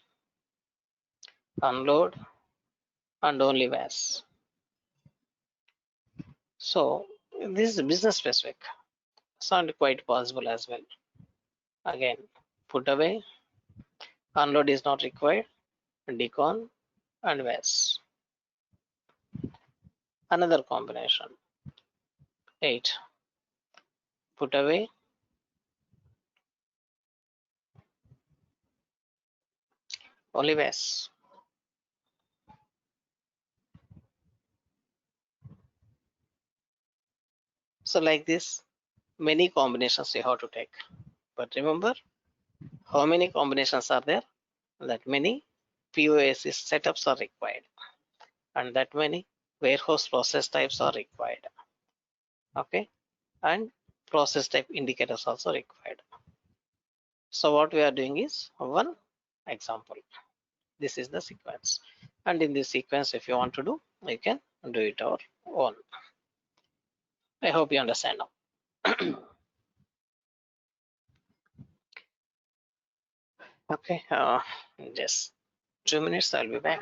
unload, and only VAS. So this is business specific. Sound quite possible as well. Again, put away, Unload is not required. Decon and VAS. Another combination. 8. Put away. Only VAS. So like this, many combinations you have to take. But remember, how many combinations are there? That many POS's setups are required, and that many warehouse process types are required. Okay, and process type indicators also required. So what we are doing is one example. This is the sequence, and in this sequence, if you want to do, you can do it our own. I hope you understand now. Okay, just 2 minutes. I'll be back.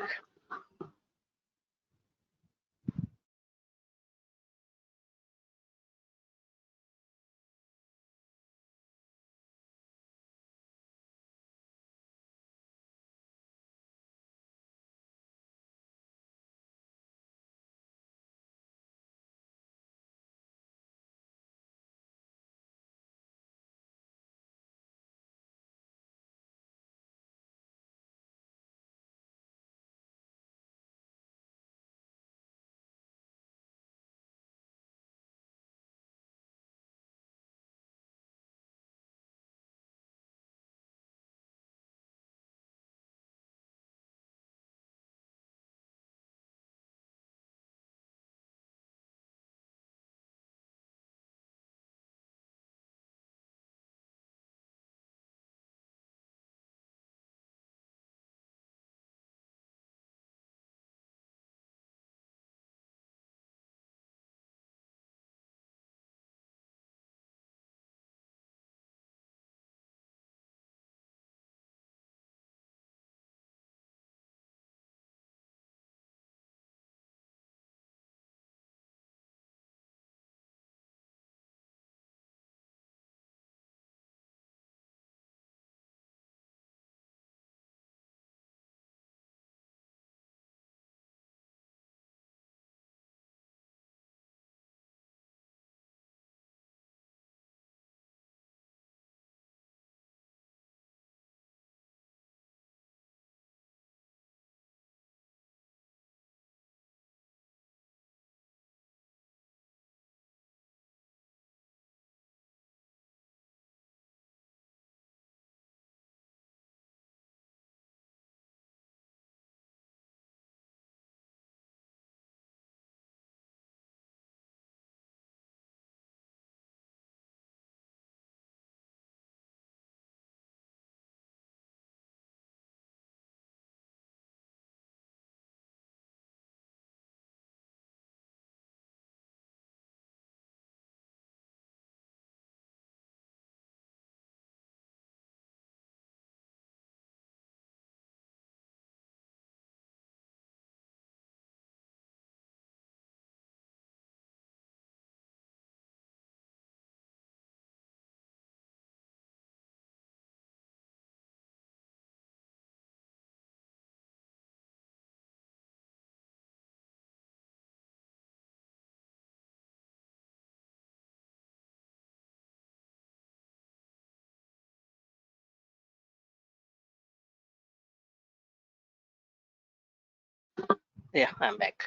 Yeah, I'm back.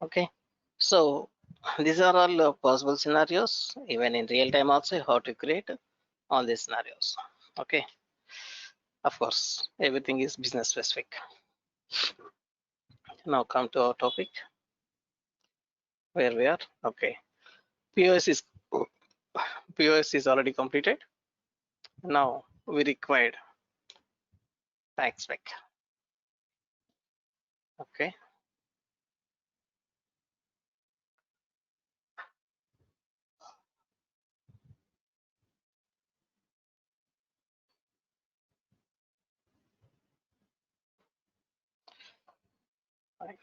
Okay, so these are all possible scenarios. Even in real time also, how to create all these scenarios. Okay, of course, everything is business specific. Now come to our topic, where we are. Okay, POS is POS is already completed. Now we required tax spec. Okay, fine.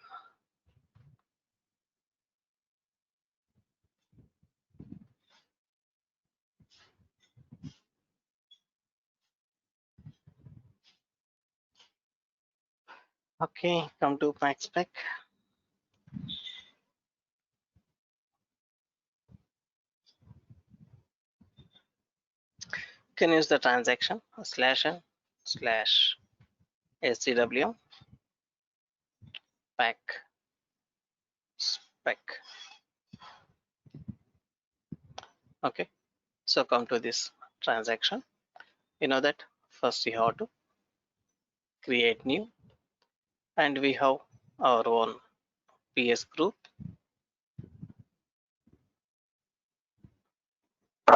Okay, come to max spec. Can use the transaction /n/SCW pack spec. Okay, so come to this transaction. You know that first you have to create new, and we have our own PS group.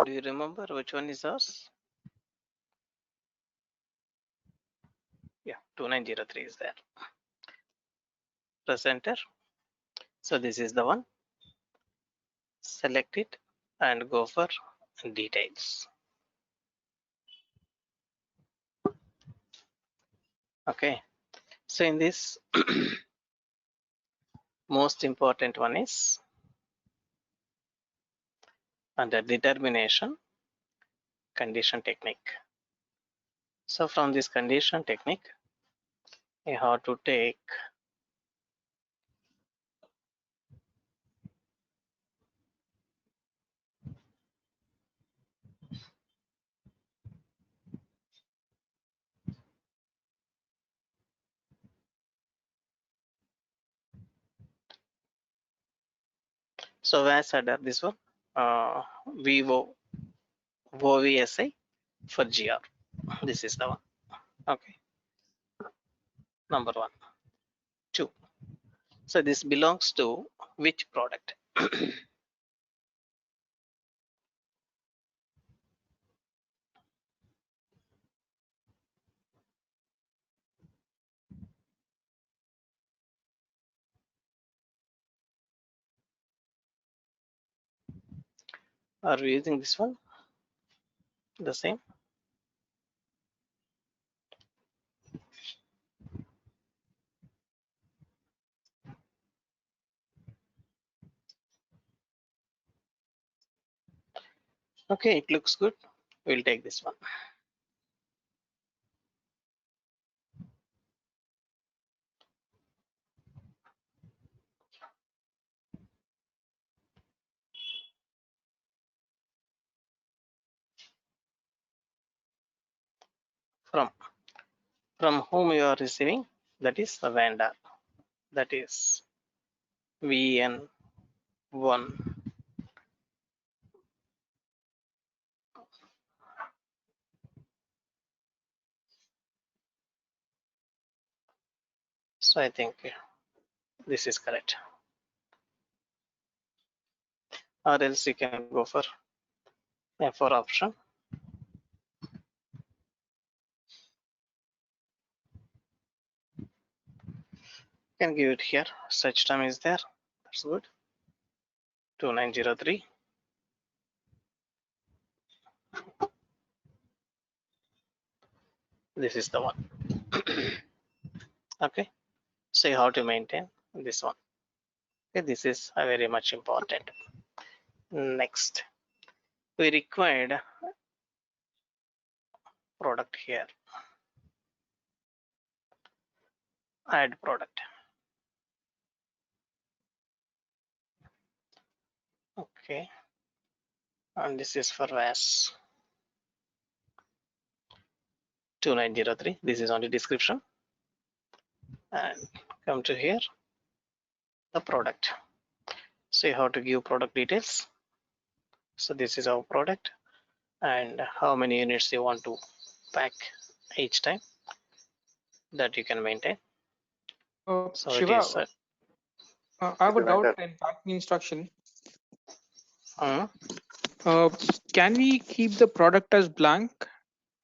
Do you remember which one is ours? Yeah, 2903 is there. Press enter. So this is the one. Select it and go for details. Okay, so in this most important one is under determination condition technique. So from this condition technique, you have to take so as under this one Vivo OVSI for GR. This is the one. Okay, number 1. 2. So this belongs to which product? Are we using this one? The same? Okay, it looks good. We'll take this one. From whom you are receiving, that is the vendor, that is VN1. So I think this is correct, or else you can go for F4 option. Can give it here. Search term is there. That's good. 2903. This is the one. Okay, so you have to maintain this one. Okay, this is a very much important. Next, we required product here. Add product. Okay, and this is for VAS 2903. This is on the description. And come to here, the product. So you have to give product details. So this is our product, and how many units you want to pack each time, that you can maintain. So it Shiva, is I have a The doubt vendor. in packing instruction. uh, Can we keep the product as blank?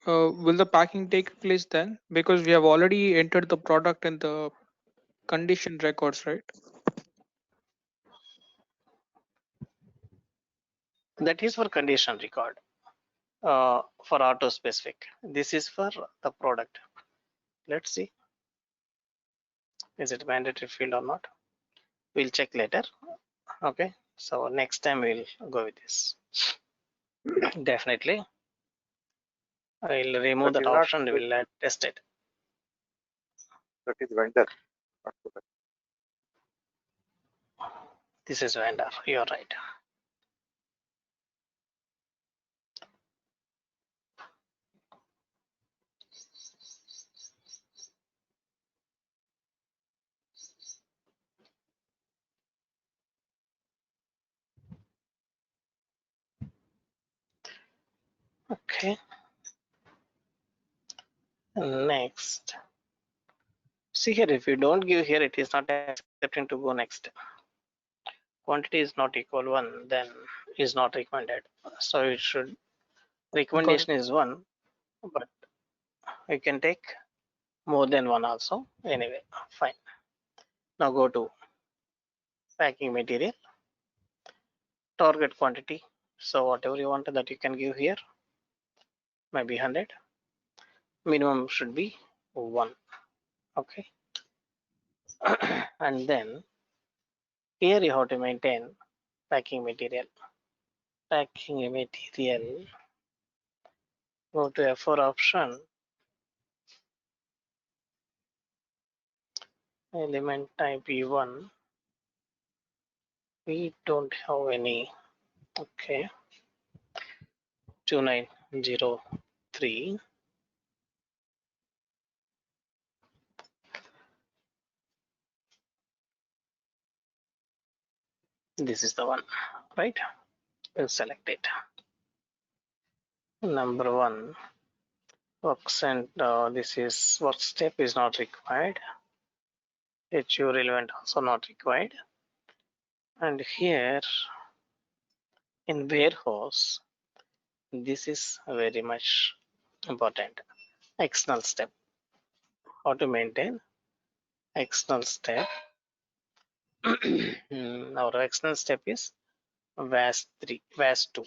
Will the packing take place then? Because we have already entered the product in the condition records, right? that is for condition record, for auto specific. This is for the product. Let's see, is it mandatory field or not? We'll check later. Okay, so next time we'll go with this. Definitely I'll remove That that is not option. We'll test it. that is vendor. This is vendor. You're right. Okay. Next. See here, if you don't give here, it is not accepting to go next. Quantity is not equal 1, then is not recommended. So it should, Got it. recommendation is 1, but you can take more than 1 also. Anyway, fine. Now go to packing material, target quantity. So whatever you want that you can give here, maybe 100. Minimum should be 1. Okay. And then here you have to maintain packing material. Packing material, go to F4 option, element type E1. We don't have any. Okay. 2903. This is the one, right? We'll select it. Number 1, works, and this is work step is not required. HU relevant also not required. And here in warehouse, this is very much important. External step. How to maintain external step. Our external step is VAS3, VAS2.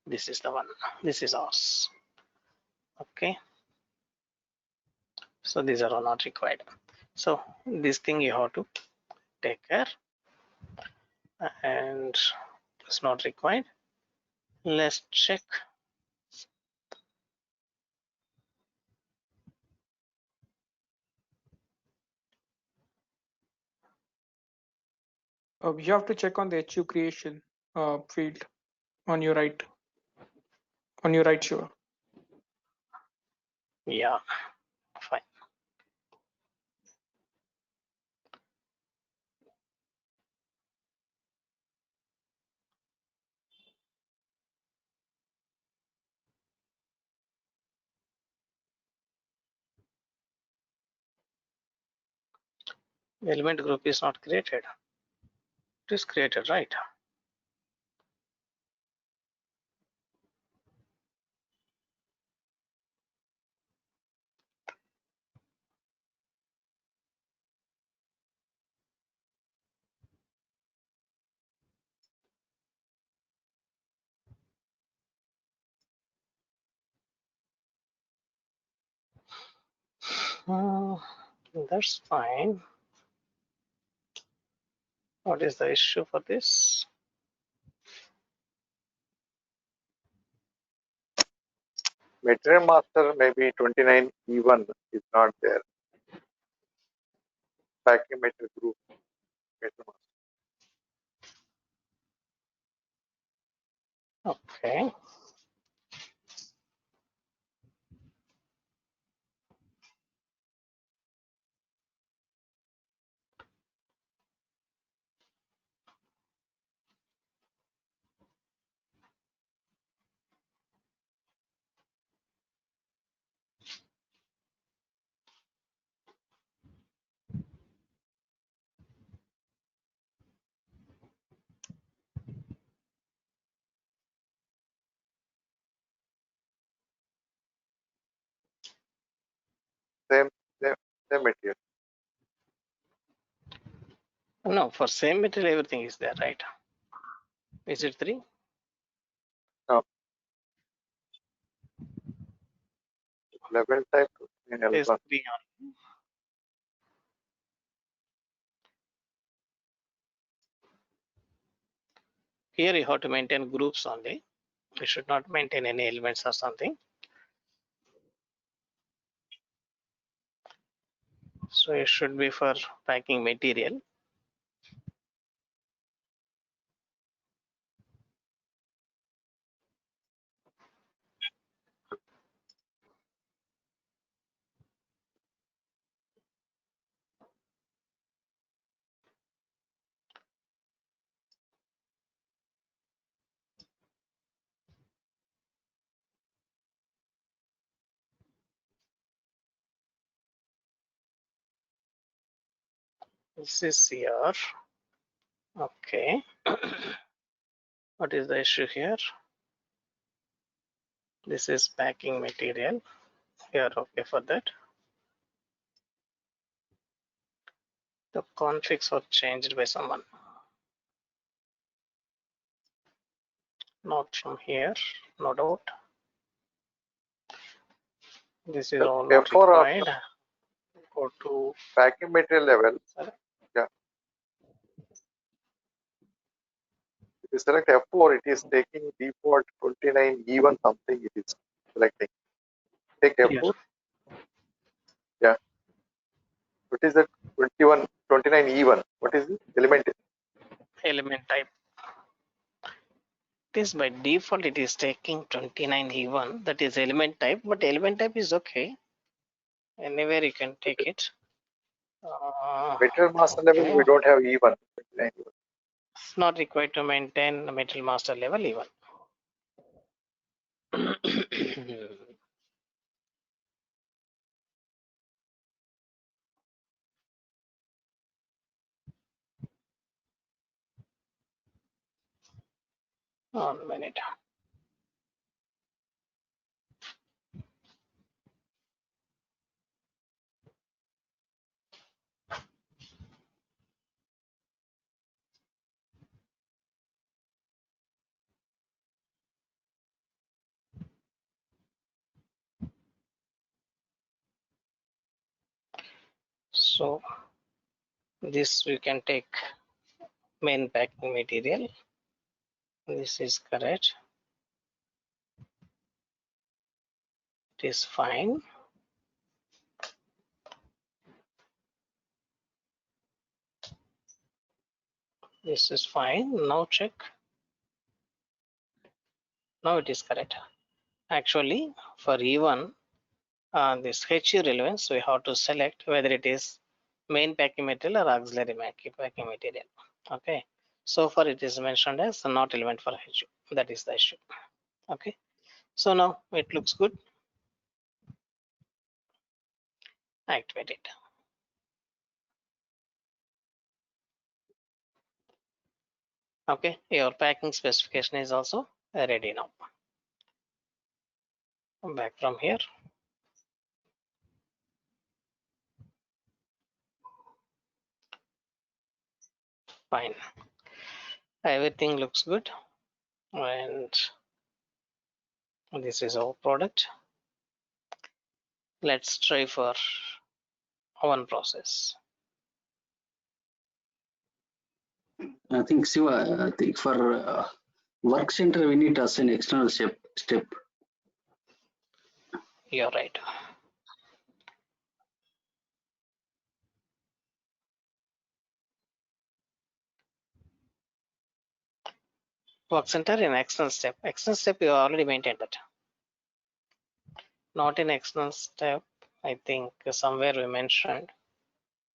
This is the one. This is ours. Okay. So these are all not required. So this thing you have to take care, and it's not required. Let's check. You have to check on the HU creation field on your right. On your right, sure. Yeah, fine. Element group is not created. It is created, right? Uh, that's fine. What is the issue for this? Material master maybe 29 E1 is not there. Packing material group. Material Okay. same, same, same material. No, for same material, everything is there, right? Is it 3? No, level type in It is L1. 3 on. Here you have to maintain groups only. We should not maintain any elements or something. So it should be for packing material. This is here. Okay. What is the issue here? This is packing material. You are okay for that. The configs were changed by someone. Not from here, no doubt. This is The all not F4 required. option, Go to packing material level. sorry. Yeah. If you select F4, it is taking default 29 even something it is selecting. Take Here, F4. Yeah. What is that? 21, 29 even. What is it? Element. element type. This by default it is taking 29 even. That is element type, but element type is okay. Anywhere you can take it. Material master level, Okay. we don't have even. 29 even. It's not required to maintain the material master level even. 1 minute. So this we can take main packing material. This is correct. It is fine. This is fine. Now check. Now it is correct. Actually, for even this HU relevance, we have to select whether it is main packing material or auxiliary packing material. Okay. So far it is mentioned as not relevant for HU. That is the issue. Okay. So now it looks good. Activate it. Okay. Your packing specification is also ready now. Back from here. Fine. Everything looks good. And this is our product. Let's try for one process. I think Siva, I think for work center we need to assign external step. You're right. Work center in external step. External step you already maintained that. Not in external step. I think somewhere we mentioned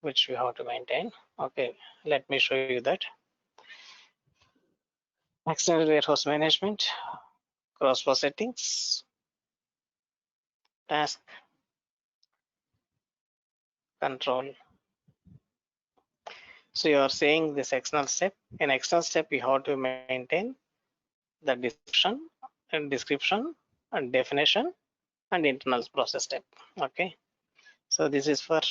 which we have to maintain. Okay, let me show you that. External warehouse management, cross-flow settings, task control. So you are saying this external step. In external step, you have to maintain the description and definition and internal process step. Okay. So this is for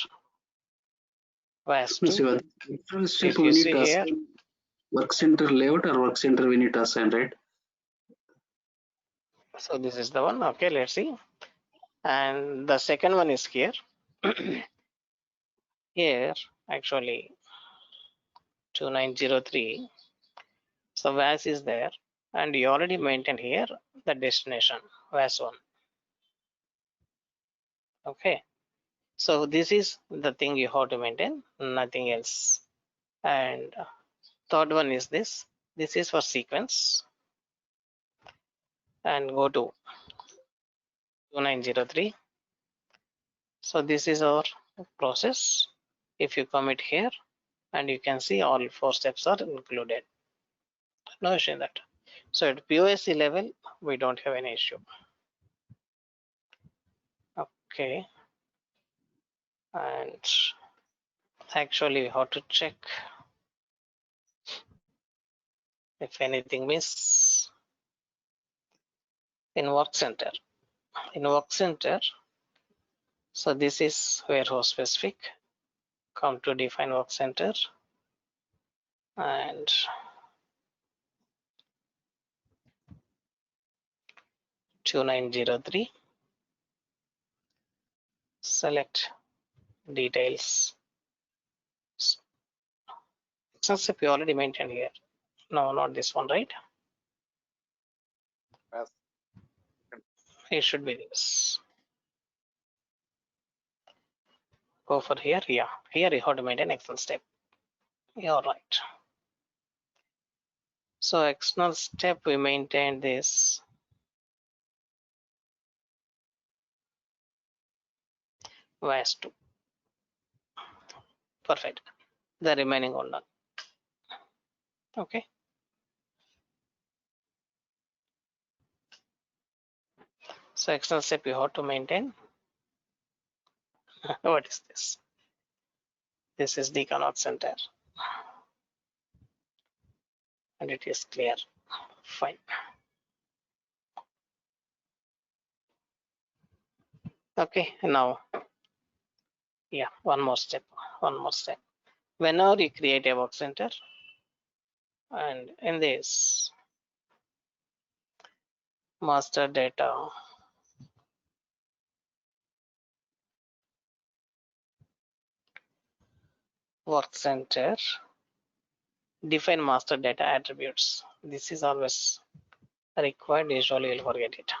No, VAS2. Siva, external step If we you need see to here, assign work center layout or work center we need to assign, right? so this is the one. Okay, let's see. And the second one is here. Here, actually, 2903. So VAS is there. and you already maintained here the destination VAS1. Okay, so this is the thing you have to maintain, nothing else. And third one is this. This is for sequence, and go to 2903. So this is our process. If you commit here, and you can see all 4 steps are included. No issue in that. So at POSC level, we don't have any issue. Okay, and actually we have to check if anything miss in work center. In work center, so this is warehouse specific. Come to define work center, and 2903, select details. Except we already mentioned here. No, not this one, right? Yes. It should be this. Go for here. Yeah, here you have to maintain external step. You're right. So external step, we maintain this VAS2. Perfect. The remaining one done. Okay. So external step you have to maintain. What is this? This is the Connaught Center, and it is clear. Fine. Okay. Now, yeah, one more step. One more step. Whenever you create a work center, and in this master data, work center, define master data attributes. This is always required. Usually you'll forget it.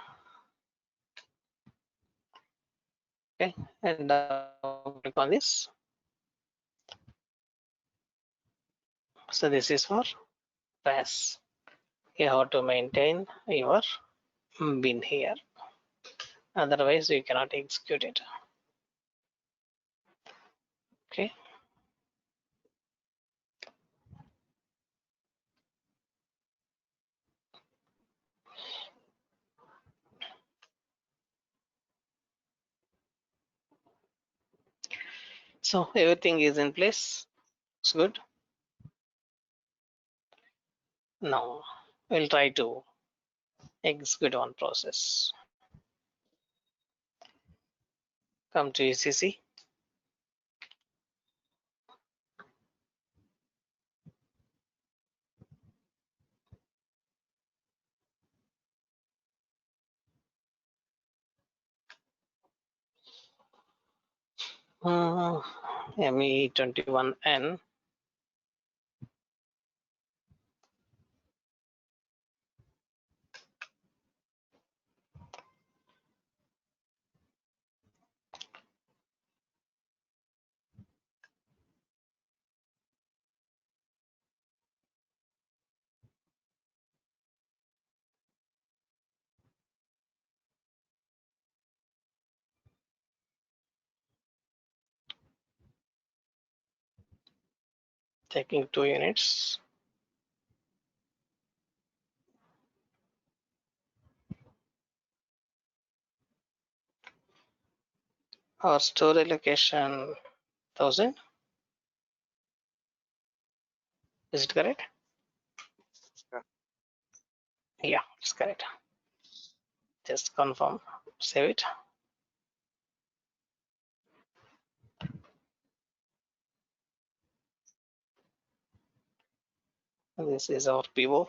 Okay, and click on this. So this is for PAS. You have to maintain your bin here. Otherwise, you cannot execute it. Okay. So everything is in place. It's good. Now we'll try to execute one process. Come to ECC. ME21N. Taking 2 units. Our storage location 1000. Is it correct? Yeah. Yeah, it's correct. Just confirm. Save it. This is our pivot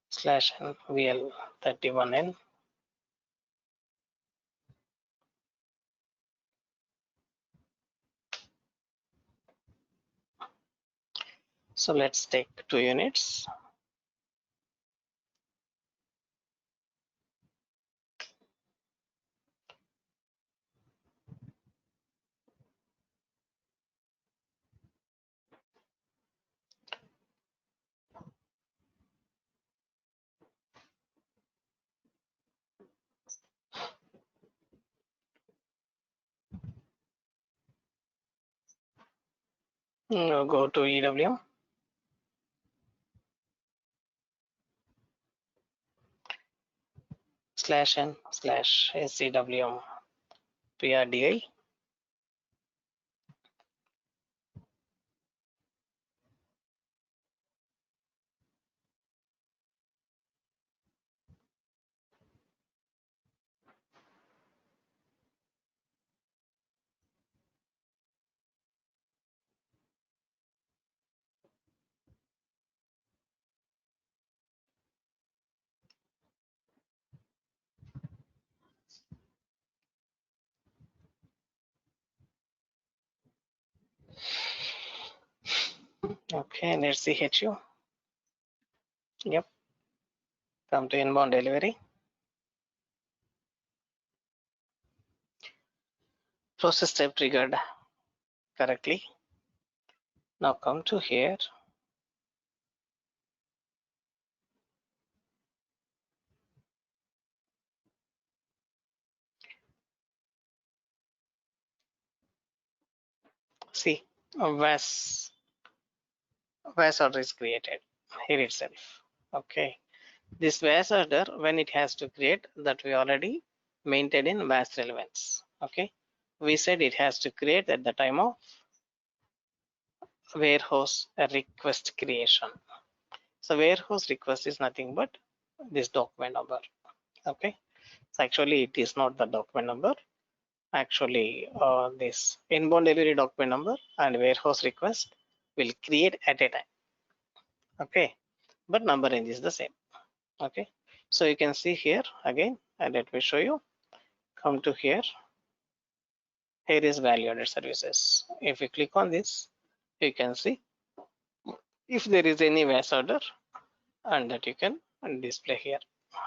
slash VL31N. So let's take 2 units. Go to EWM. /n/scwm prdi. Okay, let's see HU. Yep, come to inbound delivery. Process step triggered correctly. Now come to here. See, a VAS order is created here itself. Okay, this VAS order, when it has to create, that we already maintained in VAS relevance. Okay, we said it has to create at the time of warehouse request creation. So warehouse request is nothing but this document number. Okay, so actually it is not the document number. Actually, this inbound delivery document number and warehouse request will create at a time. Okay, but number range is the same. Okay, so you can see here again, and let me show you. Come to here. Here is value added services. If you click on this, you can see if there is any VAS order, and that you can display here.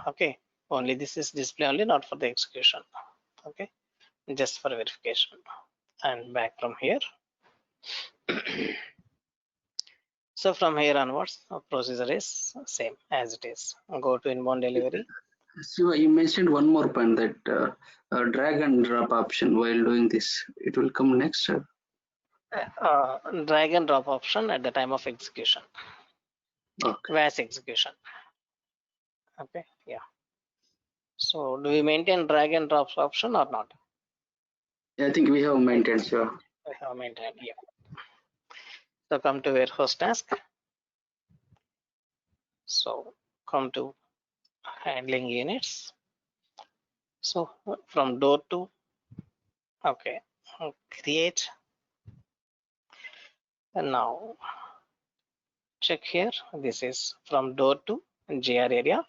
Okay, only this is display only, not for the execution. Okay, just for verification. And back from here. So from here onwards, procedure is same as it is. Go to inbound delivery. Shiva, you mentioned one more point, that drag and drop option while doing this. It will come next. Drag and drop option at the time of execution. Okay. VAS execution. Okay, yeah. So do we maintain drag and drop option or not? I think we have maintained, Shiva. We have maintained, yeah. So come to warehouse task. So come to handling units. So from door to, okay, create. And now check here. This is from door to GR area.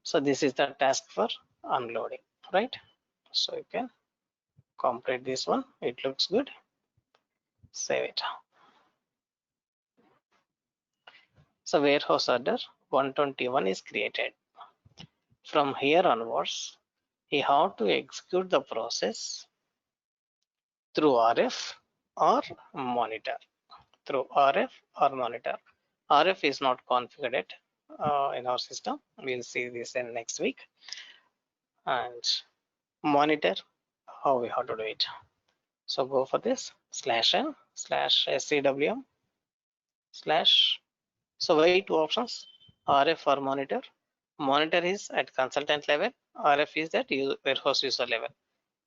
So this is the task for unloading, right? So you can complete this one. It looks good. Save it. So warehouse order 121 is created. From here onwards, you have to execute the process through RF or monitor. Through RF or monitor. RF is not configured in our system. We'll see this in next week. And monitor, how we have to do it. So go for this /n/scwm/ so why two options, RF or monitor. Monitor is at consultant level, RF is at warehouse user level.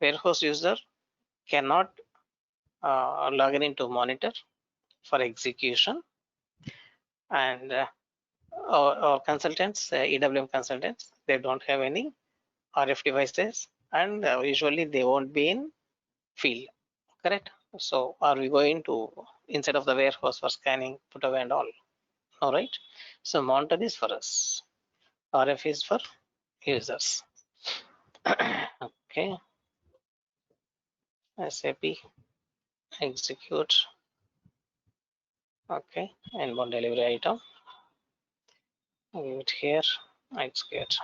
Warehouse user cannot log in into monitor for execution, and our consultants, EWM consultants, they don't have any RF devices, and usually they won't be in field, correct? So are we going to inside of the warehouse for scanning, put away and all? All right. So monitor is for us. RF is for users. Okay. SAP execute Okay, inbound delivery item. Give it here. Execute.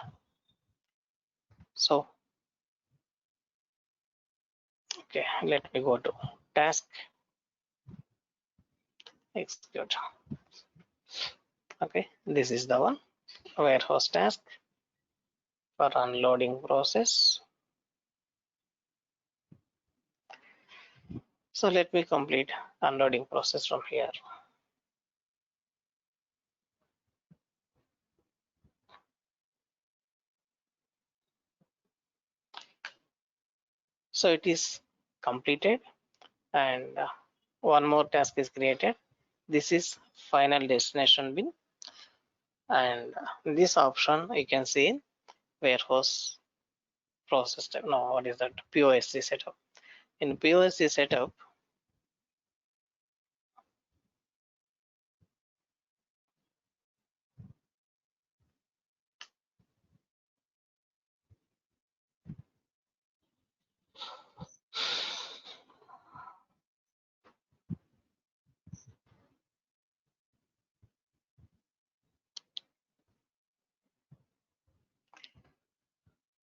So, okay, let me go to task. Execute. Okay, this is the one. Warehouse task for unloading process. So let me complete unloading process from here. So it is completed, and one more task is created. This is final destination bin, and this option you can see in warehouse process type. No, what is that? POSC setup. In POSC setup,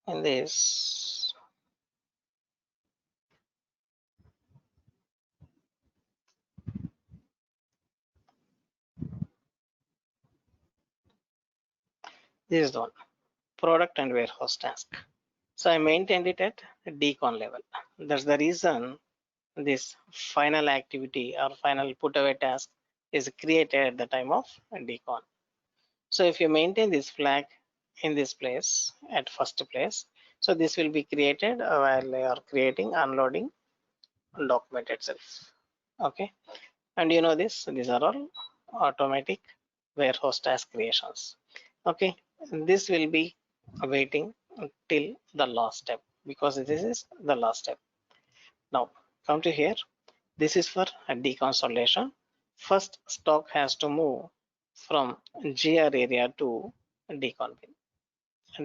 in this is the one, product and warehouse task. So I maintained it at decon level. That's the reason this final activity or final put away task is created at the time of decon. So if you maintain this flag in this place at first place, so this will be created while you are creating unloading document itself. Okay, and you know this, these are all automatic warehouse task creations. Okay, and this will be waiting till the last step because this is the last step. Now come to here. This is for a deconsolidation. First, stock has to move from GR area to decon bin,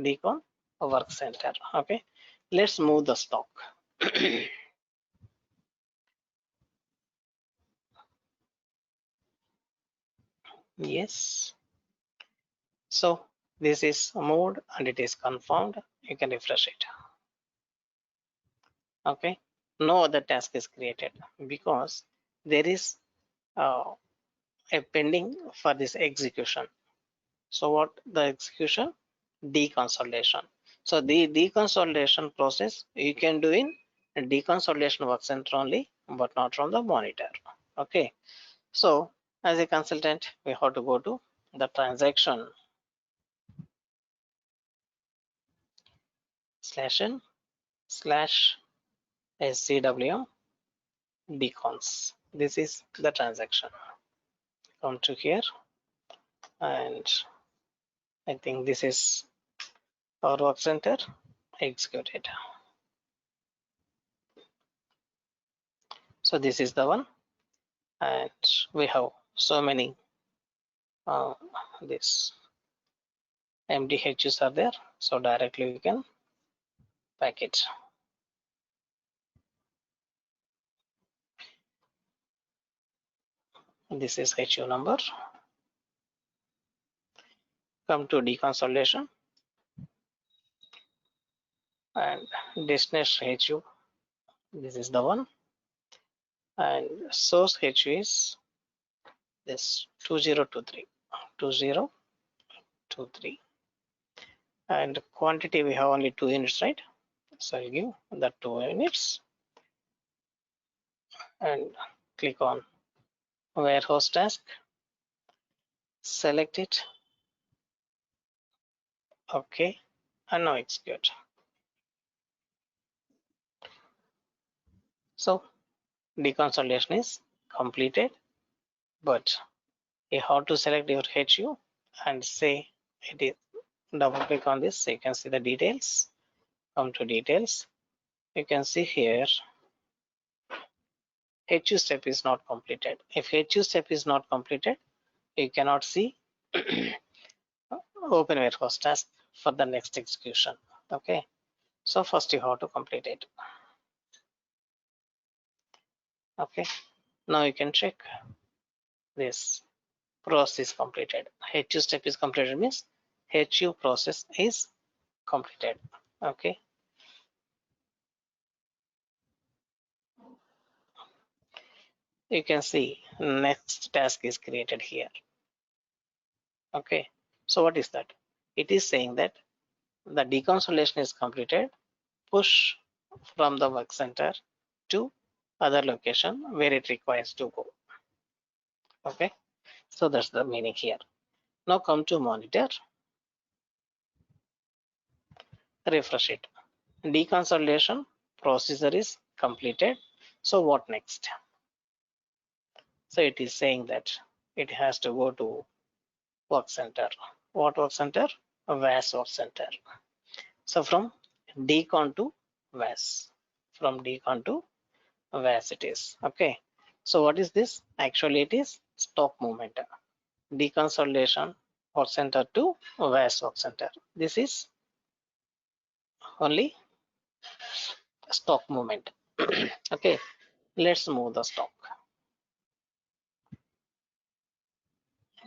decon work center. Okay, let's move the stock. Yes. So this is moved and it is confirmed. You can refresh it. Okay. No other task is created because there is a pending for this execution. So what the execution? Deconsolidation. So the deconsolidation process you can do in deconsolidation work center only, but not from the monitor. Okay. So as a consultant, we have to go to the transaction /n/SCW decons. This is the transaction. Come to here, and I think this is our work center. Execute it. So this is the one, and we have so many this MDHs are there. So directly we can pack it. This is HU number. Come to deconsolidation and destination HU. This is the one, and source HU is this 2023. 2023, and quantity we have only 2 units, right? So I'll give the 2 units and click on warehouse task, select it. Okay, and now execute. So deconsolidation is completed, but you have to select your HU and say it is, double click on this so you can see the details. Come to details, you can see here HU step is not completed. If HU step is not completed, you cannot see open warehouse task for the next execution. Okay, so first you have to complete it. Okay, now you can check this process is completed. HU step is completed means HU process is completed. Okay. You can see next task is created here. Okay. So what is that? It is saying that the deconsolidation is completed. Push from the work center to other location where it requires to go. Okay. So that's the meaning here. Now come to monitor. Refresh it. Deconsolidation procedure is completed. So what next? So it is saying that it has to go to work center. What work center? VAS work center. So from decon to VAS. From decon to VAS it is. Okay. So what is this? Actually it is stock movement. Deconsolidation work center to VAS work center. This is only stock movement. Okay. Let's move the stock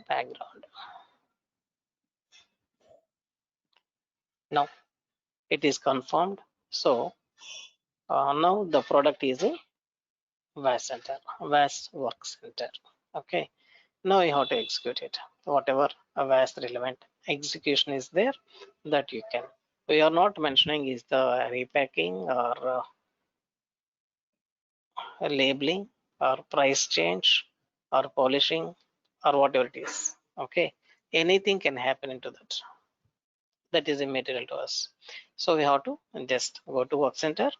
background. Now it is confirmed. So now the product is a VAS center, VAS work center. Okay. Now you have to execute it. Whatever a VAS relevant execution is there, that you can. We are not mentioning is the repacking or labeling or price change or polishing or whatever it is. Okay. Anything can happen into that. That is immaterial to us. So we have to just go to work center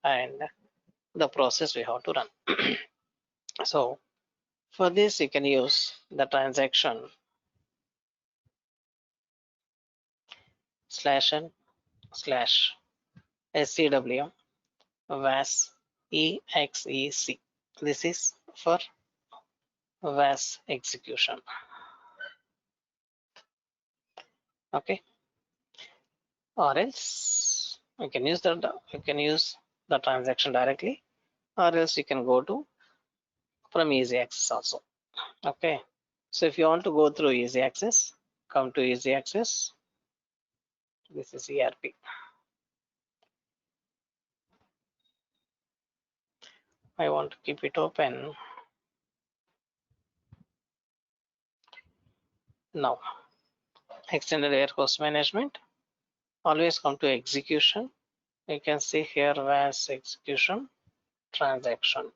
and the process we have to run. So for this, you can use the transaction /n/scw VAS EXEC. This is for VAS execution. Okay. Or else you can use the transaction directly, or else you can go to from easy access also. Okay. So if you want to go through easy access, come to easy access. This is ERP. I want to keep it open. Now, extended warehouse management. Always come to execution. You can see here VAS execution transaction.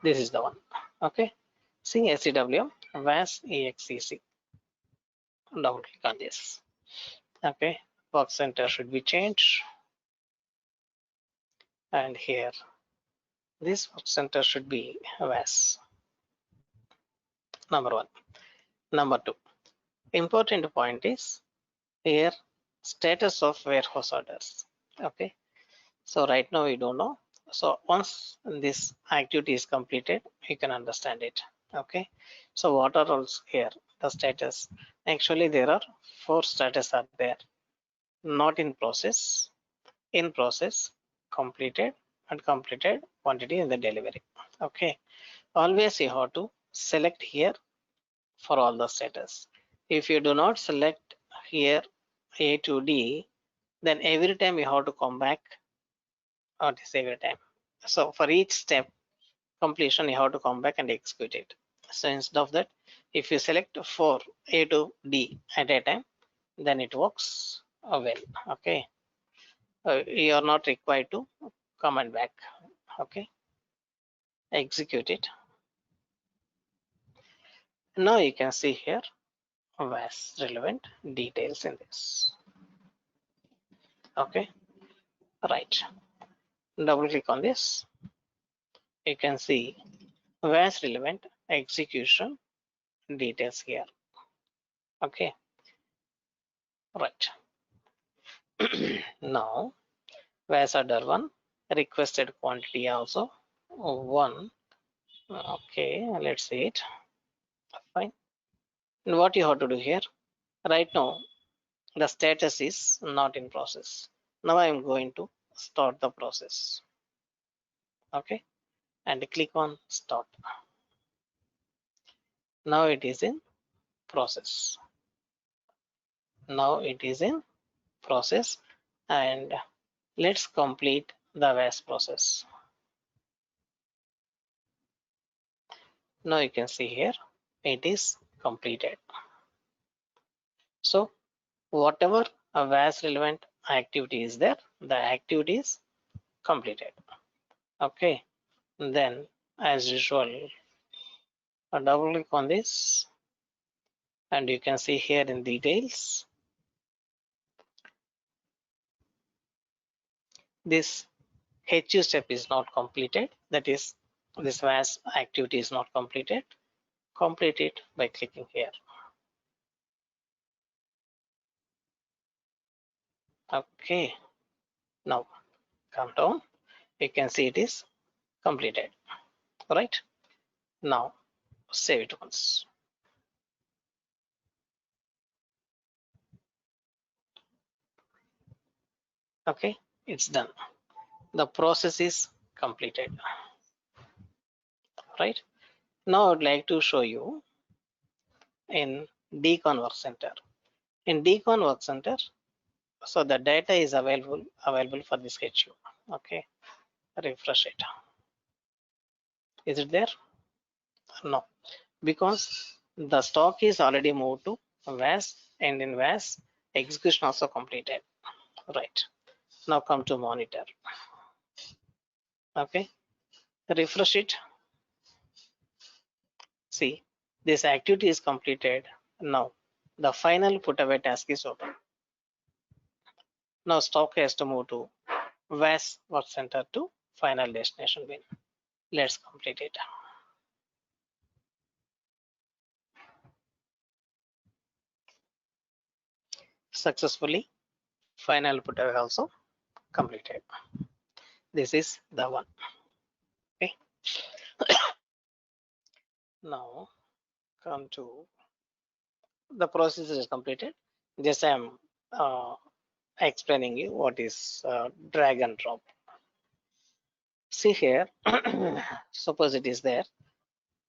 This is the one. Okay. See SCW VAS EXEC. Double click on this. Okay. Work center should be changed. And here, this work center should be VAS. Number one. Number two. Important point is here status of warehouse orders. Okay. So right now we don't know. So once this activity is completed, you can understand it. Okay. So what are also here the status? Actually, there are 4 status are there. Not in process, in process, completed, and completed quantity in the delivery. Okay. Always you have to select here for all the status. If you do not select here A to D, then every time you have to come back on this every time. So for each step completion, you have to come back and execute it. So instead of that, if you select for A to D at a time, then it works well. Okay. You are not required to come and back. Okay. Execute it. Now you can see here VAS relevant details in this. Okay. Right. Double click on this. You can see VAS relevant execution details here. Okay. Right. Now VAS order 1 requested quantity also 1. Okay, let's see it. Fine. And what you have to do here right now, the status is not in process. Now I am going to start the process. Okay, and click on start. Now it is in process. Now it is in process, and let's complete the VAS process. Now you can see here it is completed. So whatever a VAS relevant activity is there, the activity is completed. Okay, then as usual, I double click on this and you can see here in details this HU step is not completed, that is this VAS activity is not completed. Complete it by clicking here. Okay, now come down, you can see it is completed. Right, now save it once. Okay, it's done. The process is completed. Right, now I would like to show you in Decon Work Center. In Decon Work Center, so the data is available for this HU. Okay, refresh it. Is it there? No, because the stock is already moved to VAS, and in VAS execution also completed. Right, now come to monitor. Okay, refresh it. See, this activity is completed. Now the final put away task is open. Now stock has to move to VAS Work Center to final destination bin. Let's complete it. Successfully, final put away also completed. This is the one. Okay. Now come to the process is completed. Just I am explaining you what is drag and drop. See here, suppose it is there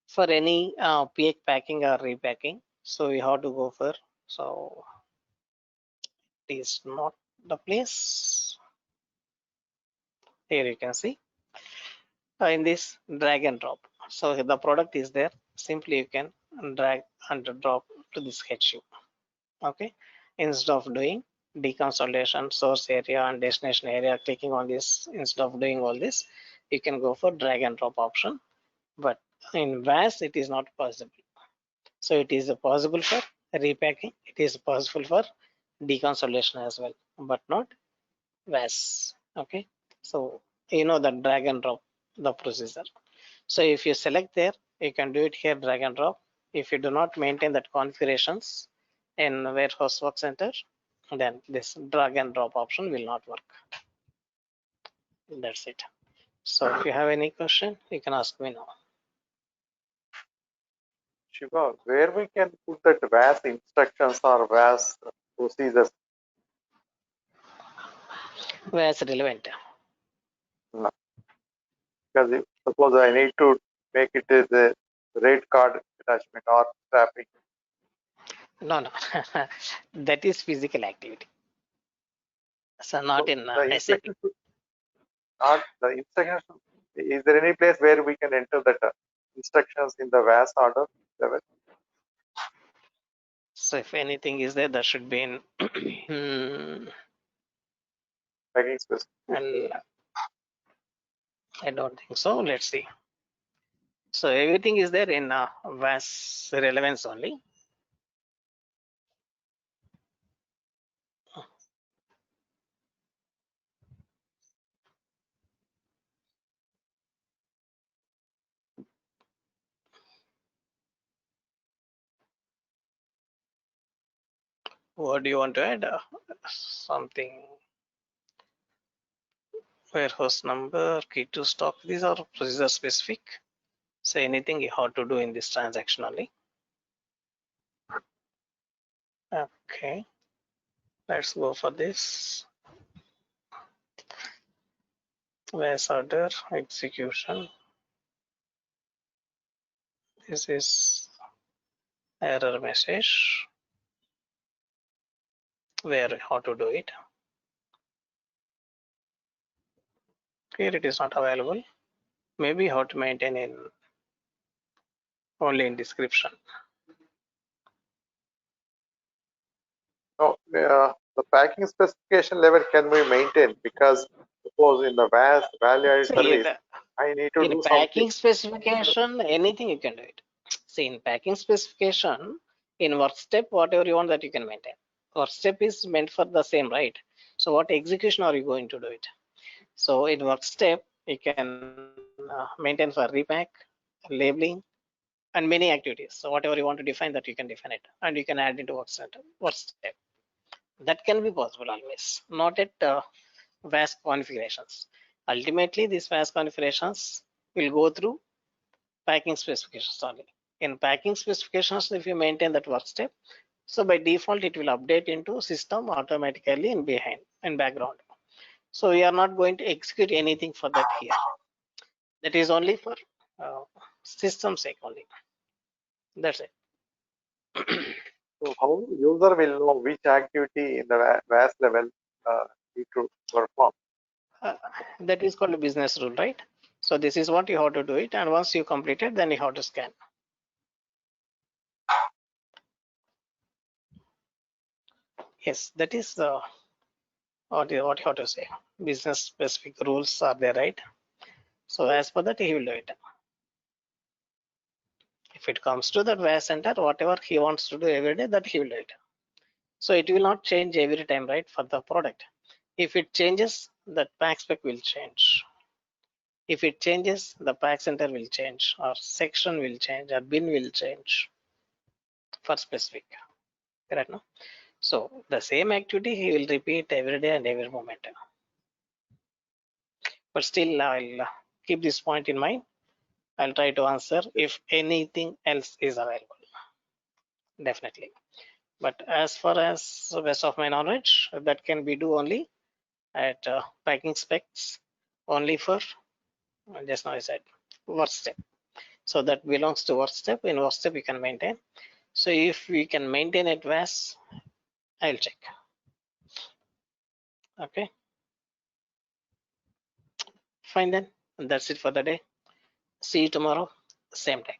for any PX packing or repacking. So we have to go for, so it is not the place. Here you can see in this drag and drop. So the product is there. Simply you can drag and drop to this HU. Okay, instead of doing deconsolidation, source area and destination area, clicking on this, instead of doing all this, you can go for drag and drop option. But in VAS it is not possible. So it is possible for repacking, it is possible for deconsolidation as well, but not VAS. Okay, so you know the drag and drop the procedure. So if you select there, you can do it here, drag and drop. If you do not maintain that configurations in Warehouse Work Center, then this drag and drop option will not work. That's it. So if you have any question, you can ask me now. Shiva, where we can put that VAS instructions or VAS procedures? Where is relevant? No. Because if, suppose I need to make it as a rate card attachment or traffic. No, no. That is physical activity. So not So in the SAP. instructions, not the instructions. Is there any place where we can enter that instructions in the VAS order level? So if anything is there, that should be in Packing specific. and I don't think so. Let's see. So everything is there in VAS relevance only. What do you want to add? Something, warehouse number, key to stock. These are procedure specific. So anything you have to do in this transaction only. Okay, let's go for this. VAS order execution. This is error message where how to do it. Here it is not available. Maybe how to maintain in only in description. No, the packing specification level can be maintained because suppose in the VAS value added See, service, I need to in do something. packing specification, anything you can do it. See, in packing specification, in work step, whatever you want that you can maintain. Work step is meant for the same, right? So what execution are you going to do it? So in work step, you can maintain for repack, labeling, and many activities. So whatever you want to define that you can define it, and you can add into work step. That can be possible always, not at VAS configurations. Ultimately, these VAS configurations will go through packing specifications only. In packing specifications, if you maintain that work step, so by default it will update into system automatically in background. So we are not going to execute anything for that here. That is only for uh, system sake only. That's it. So how user will know which activity in the VAS level need to perform? Uh, that is called a business rule, right? So this is what you have to do it, and once you complete it, then you have to scan. Yes, that is what you have to say. Business specific rules are there, right? So as per that, he will do it. If it comes to the VAS center, whatever he wants to do every day, that he will do it. So it will not change every time, right, for the product. If it changes, that pack spec will change. If it changes, the pack center will change, or section will change, or bin will change for specific. Correct, no? So the same activity he will repeat every day and every moment. But still, I'll keep this point in mind. I'll try to answer if anything else is available. Definitely. But as far as the best of my knowledge, that can be do only at packing specs only for just now I said work step. So that belongs to work step. In work step you can maintain. So if we can maintain it VAS, I'll check. Okay. Fine then. And that's it for the day. See you tomorrow, same time.